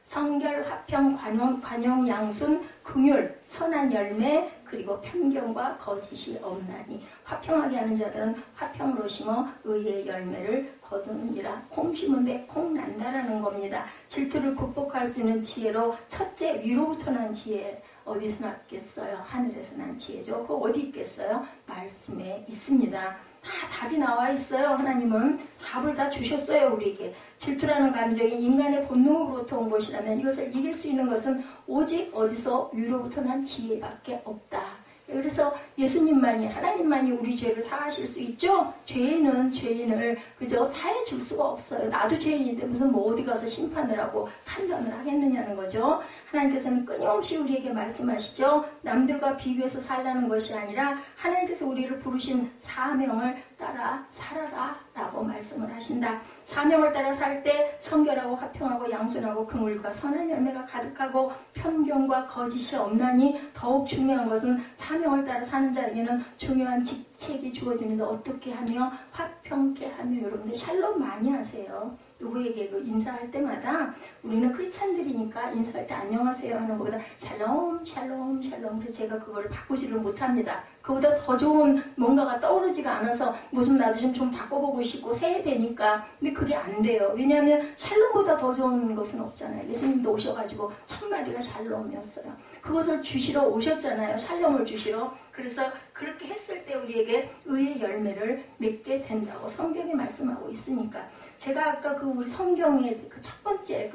성결, 화평, 관용, 양순, 긍휼, 선한 열매, 그리고 편견과 거짓이 없나니 화평하게 하는 자들은 화평으로 심어 의의 열매를 거두느니라. 콩 심은데 콩 난다라는 겁니다. 질투를 극복할 수 있는 지혜로 첫째 위로부터 난 지혜. 어디서 났겠어요? 하늘에서 난 지혜죠. 그거 어디 있겠어요? 말씀에 있습니다. 다 답이 나와 있어요. 하나님은 답을 다 주셨어요. 우리에게. 질투라는 감정이 인간의 본능으로부터 온 것이라면 이것을 이길 수 있는 것은 오직 어디서 위로부터 난 지혜밖에 없다. 그래서 예수님만이, 하나님만이 우리 죄를 사하실 수 있죠. 죄인을 그저 사해 줄 수가 없어요. 나도 죄인인데 무슨 뭐 어디 가서 심판을 하고 판단을 하겠느냐는 거죠. 하나님께서는 끊임없이 우리에게 말씀하시죠. 남들과 비교해서 살라는 것이 아니라 하나님께서 우리를 부르신 사명을 따라 살아라 라고 말씀을 하신다. 사명을 따라 살 때 성결하고 화평하고 양순하고 긍휼과 선한 열매가 가득하고 편견과 거짓이 없나니 더욱 중요한 것은 사명을 따라 사는 자에게는 중요한 직책이 주어집니다. 어떻게 하며? 화평케 하며. 여러분들 샬롬 많이 하세요. 누구에게 인사할 때마다 우리는 크리스찬들이니까 인사할 때 안녕하세요 하는 것보다 샬롬 샬롬 샬롬. 그래서 제가 그거를 바꾸지를 못합니다. 그보다 더 좋은 뭔가가 떠오르지가 않아서 뭐좀 나도 좀 바꿔보고 싶고 새해 되니까. 근데 그게 안 돼요. 왜냐하면 샬롬보다 더 좋은 것은 없잖아요. 예수님도 오셔가지고 첫 마디가 샬롬이었어요. 그것을 주시러 오셨잖아요. 샬롬을 주시러. 그래서 그렇게 했을 때 우리에게 의의 열매를 맺게 된다고 성경이 말씀하고 있으니까. 제가 아까 그 우리 성경의 그 첫 번째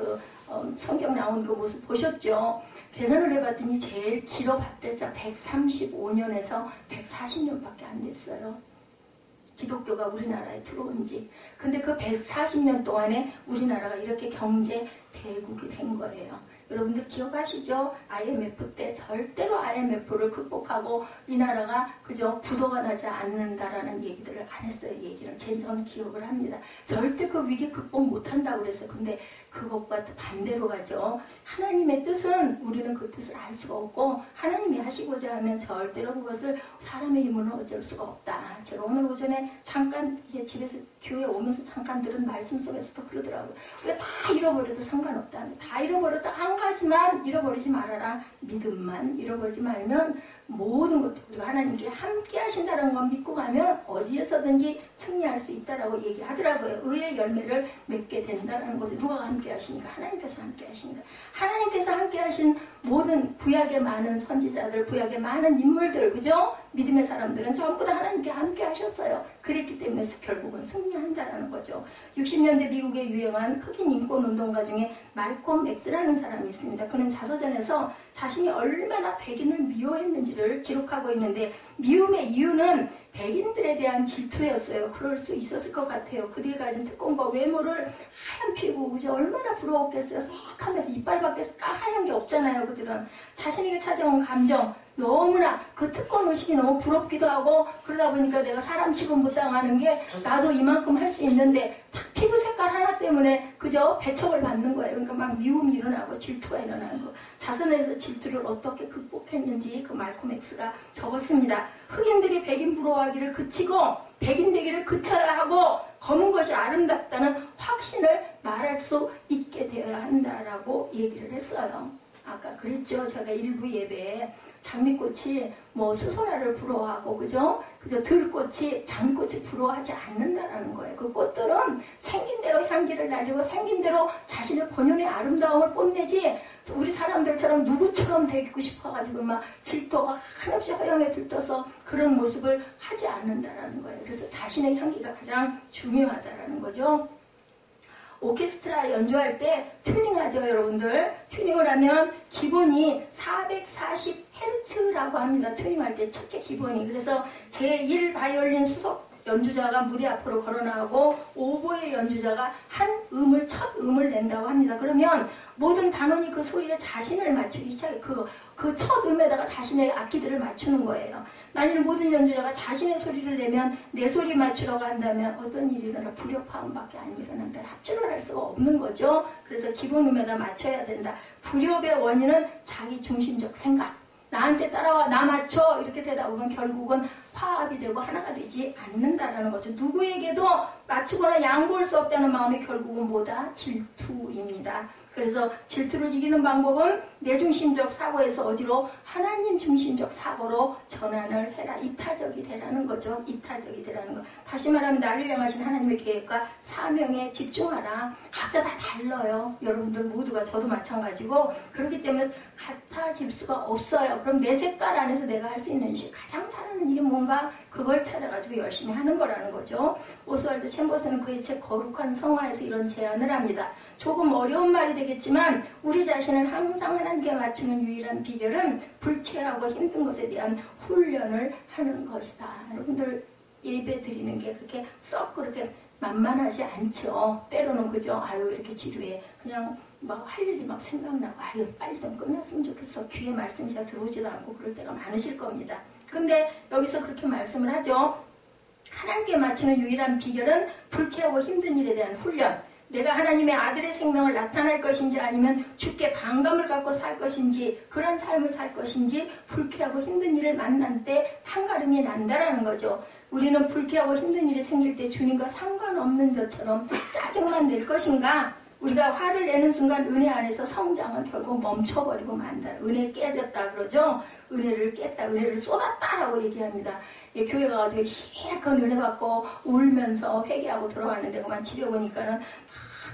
성경 나온 그 모습 보셨죠? 계산을 해봤더니 제일 길어 봤대자 135년에서 140년밖에 안 됐어요. 기독교가 우리나라에 들어온 지. 근데 그 140년 동안에 우리나라가 이렇게 경제 대국이 된 거예요. 여러분들 기억하시죠? IMF 때 절대로 IMF를 극복하고 이 나라가 그저 부도가 나지 않는다라는 얘기들을 안 했어요. 얘기를 저는 기억을 합니다. 절대 그 위기 극복 못한다고 그래서. 근데 그것과 반대로 가죠. 하나님의 뜻은 우리는 그 뜻을 알 수가 없고 하나님이 하시고자 하면 절대로 그것을 사람의 힘으로는 어쩔 수가 없다. 제가 오늘 오전에 잠깐 집에서 교회 오면서 잠깐 들은 말씀 속에서도 그러더라고요. 우리가 다 잃어버려도 상관없다. 다 잃어버려도 한 가지만 잃어버리지 말아라. 믿음만 잃어버리지 말면 모든 것도 우리가 하나님께 함께 하신다는 건 믿고 가면 어디에서든지 승리할 수 있다라고 얘기하더라고요. 의의 열매를 맺게 된다는 거죠. 누가 함께 하시니까? 하나님께서 함께 하시니까. 하나님께서 함께 하신 모든 구약의 많은 선지자들, 구약의 많은 인물들, 그죠? 믿음의 사람들은 전부 다 하나님께 함께 하셨어요. 그랬기 때문에 결국은 승리한다라는 거죠. 60년대 미국에 유행한 흑인 인권 운동가 중에 말콤 X라는 사람이 있습니다. 그는 자서전에서 자신이 얼마나 백인을 미워했는지를 기록하고 있는데 미움의 이유는 백인들에 대한 질투였어요. 그럴 수 있었을 것 같아요. 그들이 가진 특권과 외모를 하얀 피부, 그죠? 얼마나 부러웠겠어요. 싹하면서 이빨 밖에서 하얀 게 없잖아요. 그들은 자신에게 찾아온 감정, 너무나 그 특권 의식이 너무 부럽기도 하고 그러다 보니까 내가 사람 취급 못 당하는 게 나도 이만큼 할 수 있는데 딱 피부 색깔 하나 때문에 그저 배척을 받는 거예요. 그러니까 막 미움이 일어나고 질투가 일어나는 거. 자선에서 질투를 어떻게 극복했는지 그 말콤 X가 적었습니다. 흑인들이 백인 부러워하기를 그치고 백인 되기를 그쳐야 하고 검은 것이 아름답다는 확신을 말할 수 있게 되어야 한다라고 얘기를 했어요. 아까 그랬죠. 제가 일부 예배에 장미꽃이 뭐 수선화를 부러워하고 그죠? 들꽃이 장미꽃이 부러워하지 않는다라는 거예요. 그 꽃들은 생긴 대로 향기를 날리고 생긴 대로 자신의 본연의 아름다움을 뽐내지 우리 사람들처럼 누구처럼 되고 싶어가지고 막 질투가 한없이 허영에 들떠서 그런 모습을 하지 않는다라는 거예요. 그래서 자신의 향기가 가장 중요하다라는 거죠. 오케스트라 연주할 때 튜닝하죠, 여러분들. 튜닝을 하면 기본이 440Hz라고 합니다. 튜닝할 때 첫째 기본이. 그래서 제1 바이올린 수석 연주자가 무대 앞으로 걸어나가고 오보의 연주자가 한 음을 첫 음을 낸다고 합니다. 그러면 모든 단원이 그 소리에 자신을 맞추기 시작해. 그 첫 음에다가 자신의 악기들을 맞추는 거예요. 만일 모든 연주자가 자신의 소리를 내면 내 소리 맞추라고 한다면 어떤 일이 일어나? 불협화음밖에 안 일어난다. 합주를 할 수가 없는 거죠. 그래서 기본 음에다 맞춰야 된다. 불협의 원인은 자기 중심적 생각. 나한테 따라와, 나 맞춰 이렇게 되다 보면 결국은 화합이 되고 하나가 되지 않는다라는 거죠. 누구에게도 맞추거나 양보할 수 없다는 마음이 결국은 뭐다? 질투입니다. 그래서 질투를 이기는 방법은 내중심적 사고에서 어디로? 하나님 중심적 사고로 전환을 해라. 이타적이 되라는 거죠. 이타적이 되라는 거. 다시 말하면 나를 향하신 하나님의 계획과 사명에 집중하라. 각자 다 달라요. 여러분들 모두가, 저도 마찬가지고. 그렇기 때문에 같아질 수가 없어요. 그럼 내 색깔 안에서 내가 할 수 있는 일, 가장 잘하는 일이 뭔가? 그걸 찾아가지고 열심히 하는 거라는 거죠. 오스왈드 챔버스는 그의 책 거룩한 성화에서 이런 제안을 합니다. 조금 어려운 말이 되겠지만 우리 자신을 항상 하나님께 맞추는 유일한 비결은 불쾌하고 힘든 것에 대한 훈련을 하는 것이다. 여러분들 예배 드리는 게 그렇게 썩 그렇게 만만하지 않죠. 때로는 그죠. 아유 이렇게 지루해. 그냥 막 할 일이 막 생각나고 아유 빨리 좀 끝났으면 좋겠어. 귀에 말씀이 잘 들어오지도 않고 그럴 때가 많으실 겁니다. 근데 여기서 그렇게 말씀을 하죠. 하나님께 맞추는 유일한 비결은 불쾌하고 힘든 일에 대한 훈련. 내가 하나님의 아들의 생명을 나타낼 것인지 아니면 주께 반감을 갖고 살 것인지 그런 삶을 살 것인지 불쾌하고 힘든 일을 만난 때 판가름이 난다라는 거죠. 우리는 불쾌하고 힘든 일이 생길 때 주님과 상관없는 저처럼 짜증만 낼 것인가? 우리가 화를 내는 순간 은혜 안에서 성장은 결국 멈춰버리고 만다. 은혜 깨졌다 그러죠. 은혜를 깼다, 은혜를 쏟았다라고 얘기합니다. 교회 가가지고 실컷 은혜 받고 울면서 회개하고 들어왔는데 그만 집에 오니까는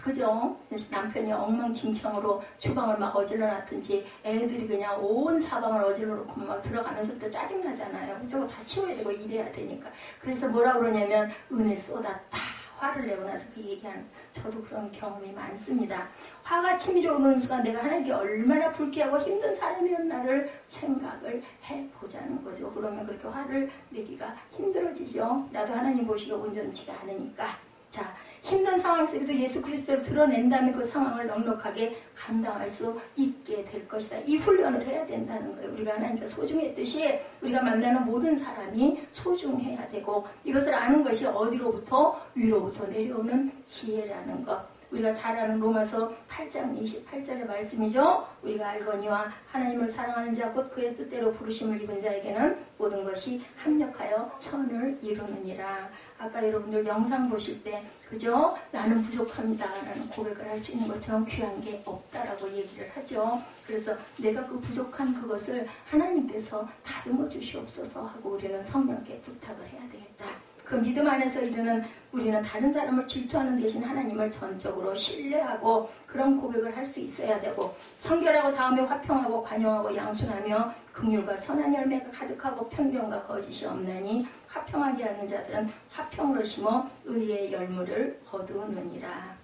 그죠? 남편이 엉망진창으로 주방을 막 어질러 놨든지 애들이 그냥 온 사방을 어질러 놓고 막 들어가면서 또 짜증나잖아요. 그죠? 다 치워야 되고 일해야 되니까. 그래서 뭐라 그러냐면 은혜 쏟았다. 화를 내고 나서 그 얘기하는, 저도 그런 경험이 많습니다. 화가 치밀어 오르는 순간 내가 하나님께 얼마나 불쾌하고 힘든 사람이었나를 생각을 해보자는 거죠. 그러면 그렇게 화를 내기가 힘들어지죠. 나도 하나님 보시기가 온전치가 않으니까. 자, 힘든 상황 속에서 예수 그리스도를 드러낸 다음에 그 상황을 넉넉하게 감당할 수 있게 될 것이다. 이 훈련을 해야 된다는 거예요. 우리가 하나님과 소중했듯이 우리가 만나는 모든 사람이 소중해야 되고, 이것을 아는 것이 어디로부터? 위로부터 내려오는 지혜라는 것. 우리가 잘 아는 로마서 8장 28절의 말씀이죠. 우리가 알거니와 하나님을 사랑하는 자 곧 그의 뜻대로 부르심을 입은 자에게는 모든 것이 합력하여 선을 이루느니라. 아까 여러분들 영상 보실 때 그죠? 나는 부족합니다 라는 고백을 할 수 있는 것처럼 귀한 게 없다라고 얘기를 하죠. 그래서 내가 그 부족한 그것을 하나님께서 다듬어 주시옵소서 하고 우리는 성령께 부탁을 해야 되겠다. 그 믿음 안에서 이르는 우리는 다른 사람을 질투하는 대신 하나님을 전적으로 신뢰하고 그런 고백을 할 수 있어야 되고, 성결하고 다음에 화평하고 관용하고 양순하며 긍휼과 선한 열매가 가득하고 편견과 거짓이 없나니 화평하게 하는 자들은 화평으로 심어 의의 열매를 거두느니라.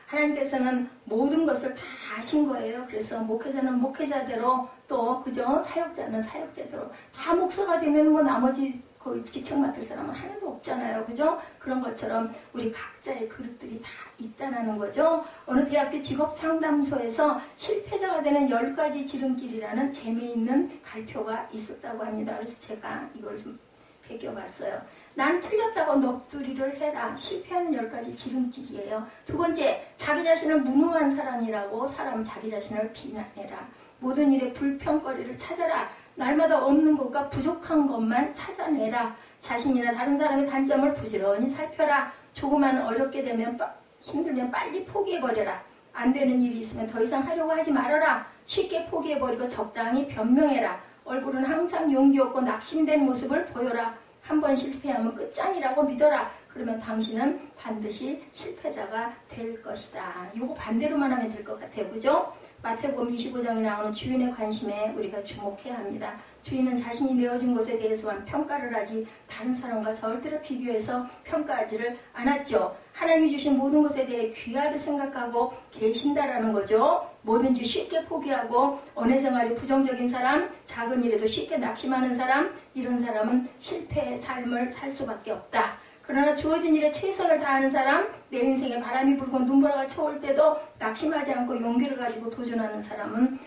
하나님께서는 모든 것을 다 아신 거예요. 그래서 목회자는 목회자대로, 또 그죠? 사역자는 사역자대로 다 목사가 되면 뭐 나머지 그 직책 맡을 사람은 하나도 없잖아요. 그죠? 그런 것처럼 우리 각자의 그릇들이 다 있다는 거죠. 어느 대학교 직업상담소에서 실패자가 되는 10가지 지름길이라는 재미있는 발표가 있었다고 합니다. 그래서 제가 이걸 좀 베껴봤어요. 난 틀렸다고 넋두리를 해라. 실패하는 10가지 지름길이에요. 두 번째, 자기 자신을 무능한 사람이라고 사람은 자기 자신을 비난해라. 모든 일에 불평거리를 찾아라. 날마다 없는 것과 부족한 것만 찾아내라. 자신이나 다른 사람의 단점을 부지런히 살펴라. 조금만 어렵게 되면 힘들면 빨리 포기해버려라. 안 되는 일이 있으면 더 이상 하려고 하지 말아라. 쉽게 포기해버리고 적당히 변명해라. 얼굴은 항상 용기 없고 낙심된 모습을 보여라. 한 번 실패하면 끝장이라고 믿어라. 그러면 당신은 반드시 실패자가 될 것이다. 이거 반대로만 하면 될 것 같아요. 그죠? 마태복음 25장에 나오는 주인의 관심에 우리가 주목해야 합니다. 주인은 자신이 내어준 것에 대해서만 평가를 하지 다른 사람과 절대로 비교해서 평가하지를 않았죠. 하나님이 주신 모든 것에 대해 귀하게 생각하고 계신다라는 거죠. 뭐든지 쉽게 포기하고 언어 생활이 부정적인 사람, 작은 일에도 쉽게 낙심하는 사람, 이런 사람은 실패의 삶을 살 수밖에 없다. 그러나 주어진 일에 최선을 다하는 사람, 내 인생에 바람이 불고 눈보라가 쳐올 때도 낙심하지 않고 용기를 가지고 도전하는 사람은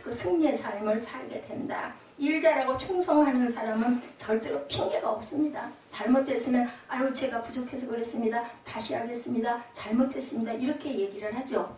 그 승리의 삶을 살게 된다. 일 잘하고 충성하는 사람은 절대로 핑계가 없습니다. 잘못됐으면 아유 제가 부족해서 그랬습니다. 다시 하겠습니다. 잘못했습니다. 이렇게 얘기를 하죠.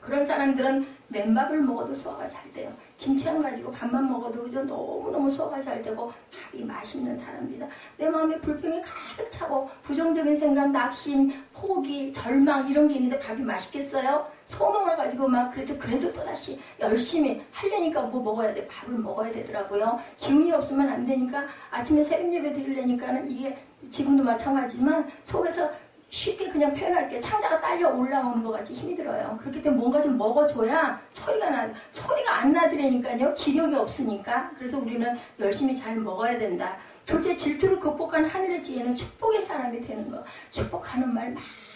그런 사람들은 맨밥을 먹어도 소화가 잘 돼요. 김치 안 가지고 밥만 먹어도 그저 너무너무 소화가 잘 되고 밥이 맛있는 사람입니다. 내 마음에 불평이 가득 차고 부정적인 생각, 낙심, 포기, 절망 이런 게 있는데 밥이 맛있겠어요? 소망을 가지고 막 그래도 또다시 열심히 하려니까 뭐 먹어야 돼? 밥을 먹어야 되더라고요. 기운이 없으면 안 되니까 아침에 새벽 예배 드리려니까는 이게 지금도 마찬가지지만 속에서 쉽게 그냥 표현할게 창자가 딸려 올라오는 것 같이 힘이 들어요. 그렇기 때문에 뭔가 좀 먹어줘야 소리가 안 나더라니까요. 기력이 없으니까. 그래서 우리는 열심히 잘 먹어야 된다. 둘째, 질투를 극복한 하늘의 지혜는 축복의 사람이 되는 거. 축복하는 말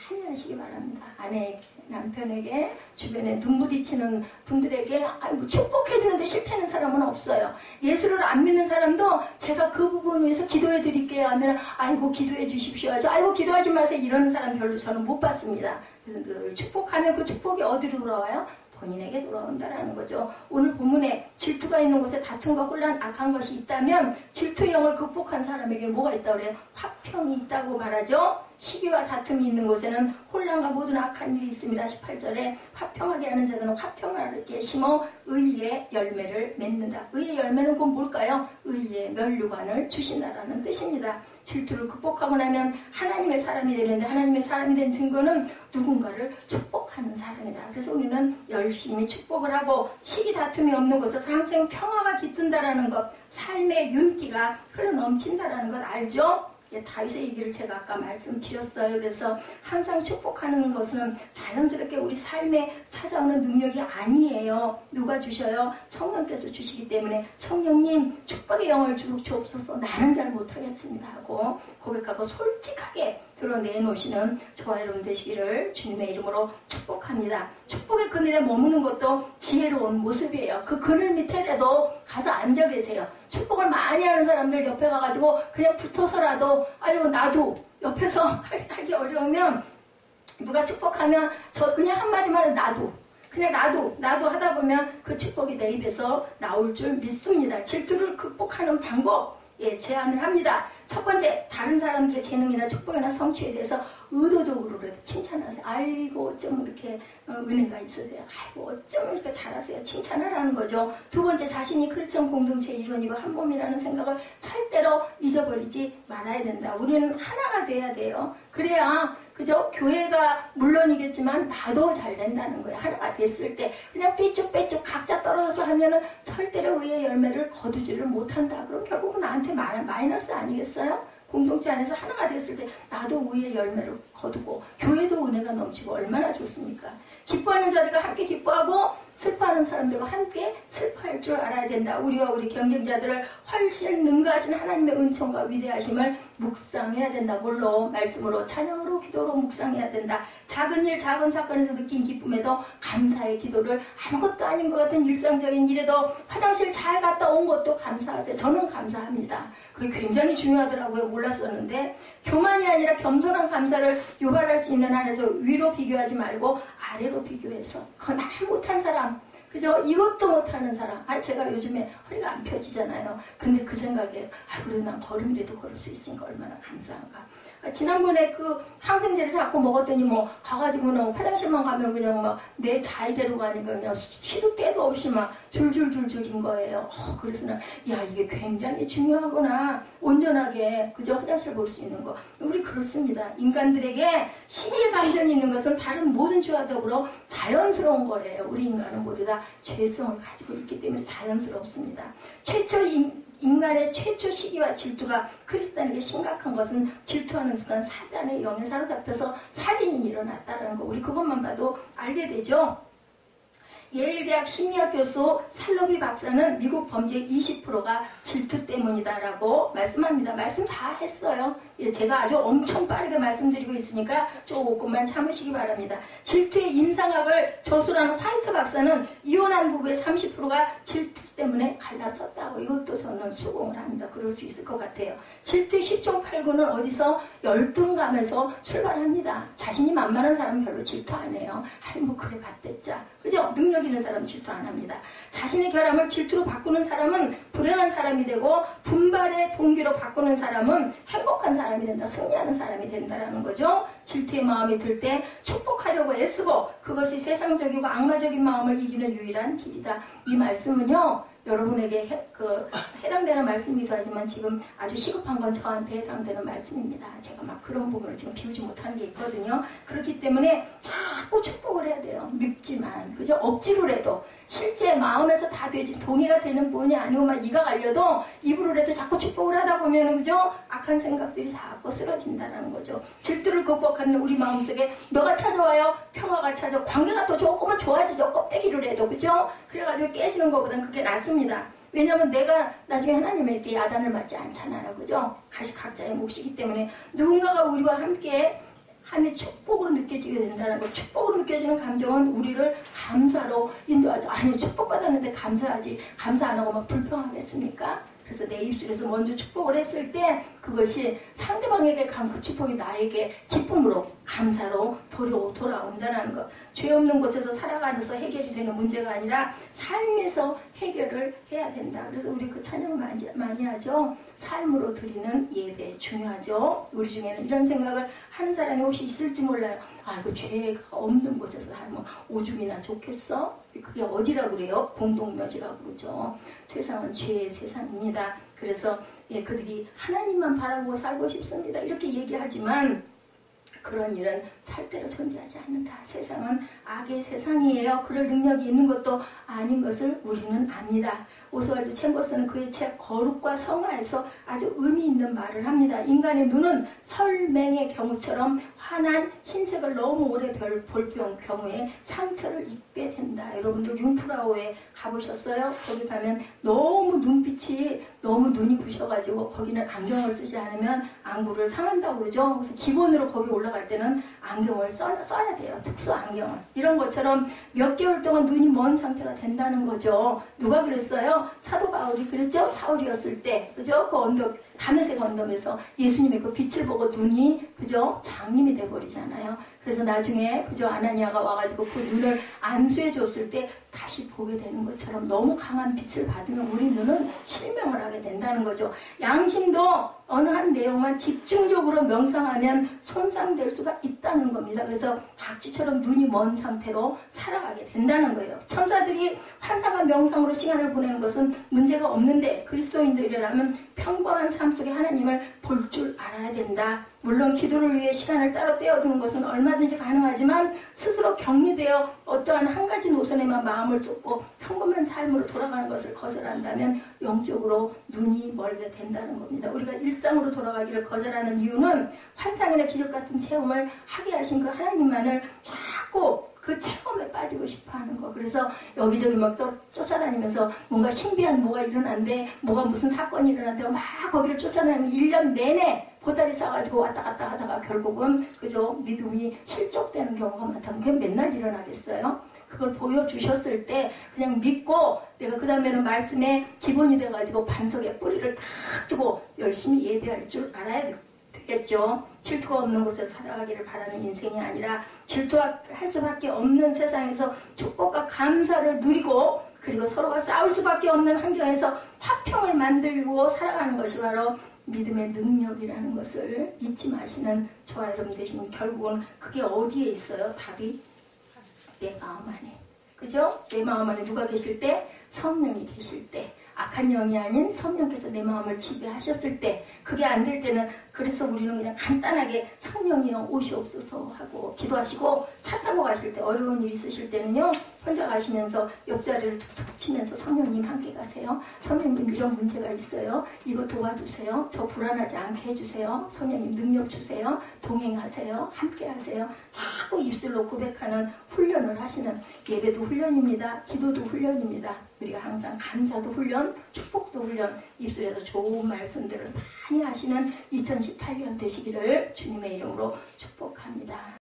많이 하시기 바랍니다. 아내에게, 남편에게, 주변에 눈 부딪히는 분들에게 뭐 축복해주는데 싫다는 사람은 없어요. 예수를 안 믿는 사람도 제가 그 부분 위해서 기도해 드릴게요 하면 아이고 기도해 주십시오 하죠. 아이고 기도하지 마세요 이러는 사람 별로 저는 못 봤습니다. 그래서 늘 축복하면 그 축복이 어디로 돌아와요? 본인에게 돌아온다라는 거죠. 오늘 본문에 질투가 있는 곳에 다툼과 혼란, 악한 것이 있다면 질투형을 극복한 사람에게 뭐가 있다고 그래요? 화평이 있다고 말하죠. 시기와 다툼이 있는 곳에는 혼란과 모든 악한 일이 있습니다. 18절에 화평하게 하는 자들은 화평하게 심어 의의 열매를 맺는다. 의의 열매는 곧 뭘까요? 의의 면류관을 주신다라는 뜻입니다. 질투를 극복하고 나면 하나님의 사람이 되는데 하나님의 사람이 된 증거는 누군가를 축복하는 사람이다. 그래서 우리는 열심히 축복을 하고 시기 다툼이 없는 곳에서 항상 평화가 깃든다라는 것, 삶의 윤기가 흘러넘친다라는 것 알죠? 다윗의 얘기를 제가 아까 말씀드렸어요. 그래서 항상 축복하는 것은 자연스럽게 우리 삶에 찾아오는 능력이 아니에요. 누가 주셔요? 성령께서 주시기 때문에 성령님 축복의 영을 주옵소서 나는 잘 못하겠습니다 하고 고백하고 솔직하게 드러내놓으시는 저와 여러분 되시기를 주님의 이름으로 축복합니다. 축복의 그늘에 머무는 것도 지혜로운 모습이에요. 그 그늘 밑에라도 가서 앉아 계세요. 축복을 많이 하는 사람들 옆에 가가지고 그냥 붙어서라도 아유 나도 옆에서 하기 어려우면 누가 축복하면 저 그냥 한마디만 해도 나도 그냥 나도 하다 보면 그 축복이 내 입에서 나올 줄 믿습니다. 질투를 극복하는 방법 제안을 합니다. 첫 번째, 다른 사람들의 재능이나 축복이나 성취에 대해서 의도적으로라도 칭찬하세요. 아이고 어쩜 이렇게 은혜가 있으세요. 아이고 어쩜 이렇게 잘하세요. 칭찬하라는 거죠. 두 번째, 자신이 크리스천 공동체의 일원이고 한 몸이라는 생각을 절대로 잊어버리지 말아야 된다. 우리는 하나가 돼야 돼요. 그래야 그죠? 교회가 물론이겠지만 나도 잘 된다는 거예요. 하나가 됐을 때 그냥 삐쭉빼쭉 각자 떨어져서 하면은 절대로 의의 열매를 거두지를 못한다. 그럼 결국은 나한테 마이너스 아니겠어요? 공동체 안에서 하나가 됐을 때 나도 의의 열매를 거두고 교회도 은혜가 넘치고 얼마나 좋습니까? 기뻐하는 자들과 함께 기뻐하고 슬퍼하는 사람들과 함께 슬퍼할 줄 알아야 된다. 우리와 우리 경쟁자들을 훨씬 능가하신 하나님의 은총과 위대하심을 묵상해야 된다. 뭘로? 말씀으로, 찬양으로, 기도로 묵상해야 된다. 작은 일, 작은 사건에서 느낀 기쁨에도 감사의 기도를 아무것도 아닌 것 같은 일상적인 일에도 화장실 잘 갔다 온 것도 감사하세요. 저는 감사합니다. 그게 굉장히 중요하더라고요. 몰랐었는데 교만이 아니라 겸손한 감사를 유발할 수 있는 한에서 위로 비교하지 말고 아래로 비교해서 그건 못한 사람 그죠? 이것도 못하는 사람. 제가 요즘에 허리가 안 펴지잖아요. 근데 그 생각에 그래도 난 걸음이라도 걸을 수 있으니까 얼마나 감사한가. 지난번에 그 항생제를 자꾸 먹었더니 뭐 가가지고는 화장실만 가면 그냥 막 내 자의대로 가니까 그냥 시도 때도 없이 막 줄줄줄줄인 거예요. 그래서 난 야 이게 굉장히 중요하구나. 온전하게 그저 화장실 볼 수 있는 거. 우리 그렇습니다. 인간들에게 시기의 감정이 있는 것은 다른 모든 죄와 더불어 자연스러운 거예요. 우리 인간은 모두 다 죄성을 가지고 있기 때문에 자연스럽습니다. 인간의 최초 시기와 질투가 그리스도인에게 심각한 것은 질투하는 순간 사단의 영에 사로잡혀서 살인이 일어났다는 거. 우리 그것만 봐도 알게 되죠. 예일대학 심리학 교수 살로비 박사는 미국 범죄의 20%가 질투 때문이다라고 말씀합니다. 말씀 다 했어요. 제가 아주 엄청 빠르게 말씀드리고 있으니까 조금만 참으시기 바랍니다. 질투의 임상학을 저술하는 화이트 박사는 이혼한 부부의 30%가 질투 때문에 갈라섰다고. 이것도 저는 수긍을 합니다. 그럴 수 있을 것 같아요. 질투의 10종 8구는 어디서 열등감에서 출발합니다. 자신이 만만한 사람은 별로 질투 안 해요. 아니 뭐 그래 봤댔자. 그죠? 능력 있는 사람은 질투 안 합니다. 자신의 결함을 질투로 바꾸는 사람은 불행한 사람이 되고 분발의 동기로 바꾸는 사람은 행복한 사람이 된다. 승리하는 사람이 된다라는 거죠. 질투의 마음이 들 때 축복하려고 애쓰고 그것이 세상적이고 악마적인 마음을 이기는 유일한 길이다. 이 말씀은요. 여러분에게 해당되는 말씀이기도 하지만 지금 아주 시급한 건 저한테 해당되는 말씀입니다. 제가 막 그런 부분을 지금 비우지 못한 게 있거든요. 그렇기 때문에 자꾸 축복을 해야 돼요. 밉지만 그죠? 억지로라도 실제 마음에서 다 되지 동의가 되는 부분이 아니고 막 이가 갈려도 입으로라도 자꾸 축복을 하다 보면 그죠? 악한 생각들이 자꾸 쓰러진다는 거죠. 질투를 극복하는 우리 마음속에 뭐가 찾아와요? 평화가 찾아. 관계가 또 조금은 좋아지죠. 껍데기를 해도 그죠? 그래가지고 깨지는 것보다는 그게 낫습니다. 왜냐하면 내가 나중에 하나님에게 야단을 맞지 않잖아요. 그죠? 각자의 몫이기 때문에 누군가가 우리와 함께 하나님의 축복으로 느껴지게 된다는 거. 축복으로 느껴지는 감정은 우리를 감사로 인도하죠. 아니 축복받았는데 감사하지. 감사 안 하고 막 불평하겠습니까? 그래서 내 입술에서 먼저 축복을 했을 때 그것이 상대방에게 그 축복이 나에게 기쁨으로 감사로 돌아온다는 것. 죄 없는 곳에서 살아가면서 해결이 되는 문제가 아니라 삶에서 해결을 해야 된다. 그래서 우리 그 찬양 많이 하죠. 삶으로 드리는 예배 중요하죠. 우리 중에는 이런 생각을 하는 사람이 혹시 있을지 몰라요. 아이고 죄가 없는 곳에서 살면 오줌이나 좋겠어? 그게 어디라고 그래요? 공동묘지라고 그러죠. 세상은 죄의 세상입니다. 그래서 그들이 하나님만 바라보고 살고 싶습니다. 이렇게 얘기하지만 그런 일은 절대로 존재하지 않는다. 세상은 악의 세상이에요. 그럴 능력이 있는 것도 아닌 것을 우리는 압니다. 오스왈드 챔버스는 그의 책 거룩과 성화에서 아주 의미 있는 말을 합니다. 인간의 눈은 설맹의 경우처럼 환한 흰색을 너무 오래 볼 경우에 상처를 입게 된다. 여러분들 융프라우에 가보셨어요? 거기 가면 너무 눈빛이 너무 눈이 부셔가지고 거기는 안경을 쓰지 않으면 안구를 상한다고 그러죠. 그래서 기본으로 거기 올라갈 때는 안경을 써야 돼요. 특수 안경을. 이런 것처럼 몇 개월 동안 눈이 먼 상태가 된다는 거죠. 누가 그랬어요? 사도 바울이 그랬죠? 사울이었을 때, 그죠? 그 언덕, 다메섹 언덕에서 예수님의 그 빛을 보고 눈이, 그죠? 장님이 돼버리잖아요. 그래서 나중에, 그죠? 아나니아가 와가지고 그 눈을 안수해 줬을 때 다시 보게 되는 것처럼 너무 강한 빛을 받으면 우리 눈은 실명을 하게 된다는 거죠. 양심도 어느 한 내용만 집중적으로 명상하면 손상될 수가 있다는 겁니다. 그래서 박쥐처럼 눈이 먼 상태로 살아가게 된다는 거예요. 천사들이 환상한 명상으로 시간을 보내는 것은 문제가 없는데 그리스도인들이라면 평범한 삶 속에 하나님을 볼 줄 알아야 된다. 물론 기도를 위해 시간을 따로 떼어두는 것은 얼마든지 가능하지만 스스로 격리되어 어떠한 한 가지 노선에만 마음을 쏟고 평범한 삶으로 돌아가는 것을 거절한다면 영적으로 눈이 멀게 된다는 겁니다. 우리가 일상으로 돌아가기를 거절하는 이유는 환상이나 기적 같은 체험을 하게 하신 그 하나님만을 자꾸 그 체험에 빠지고 싶어하는 거. 그래서 여기저기 막 쫓아다니면서 뭔가 신비한 뭐가 일어난대, 뭐가 무슨 사건이 일어난대, 막 거기를 쫓아다니면 1년 내내 보따리 싸가지고 왔다 갔다 하다가 결국은 그저 믿음이 실족되는 경우가 많다면 그게 맨날 일어나겠어요? 그걸 보여주셨을 때 그냥 믿고 내가 그 다음에는 말씀에 기본이 돼가지고 반석에 뿌리를 탁 두고 열심히 예배할 줄 알아야 되겠죠. 질투가 없는 곳에서 살아가기를 바라는 인생이 아니라 질투할 수밖에 없는 세상에서 축복과 감사를 누리고 그리고 서로가 싸울 수밖에 없는 환경에서 화평을 만들고 살아가는 것이 바로 믿음의 능력이라는 것을 잊지 마시는 저와 여러분 되시면 결국은 그게 어디에 있어요? 답이 내 마음 안에. 그죠? 내 마음 안에 누가 계실 때? 성령이 계실 때. 악한 영이 아닌 성령께서 내 마음을 지배하셨을 때, 그게 안 될 때는 그래서 우리는 그냥 간단하게 성령이여 오시옵소서 하고 기도하시고 차 타고 가실 때 어려운 일 있으실 때는요 혼자 가시면서 옆자리를 툭툭 치면서 성령님 함께 가세요. 성령님 이런 문제가 있어요. 이거 도와주세요. 저 불안하지 않게 해주세요. 성령님 능력 주세요. 동행하세요. 함께 하세요. 자꾸 입술로 고백하는 훈련을 하시는 예배도 훈련입니다. 기도도 훈련입니다. 우리가 항상 감사도 훈련, 축복도 훈련, 입술에서 좋은 말씀들을 많이 하시는 2018년 되시기를 주님의 이름으로 축복합니다.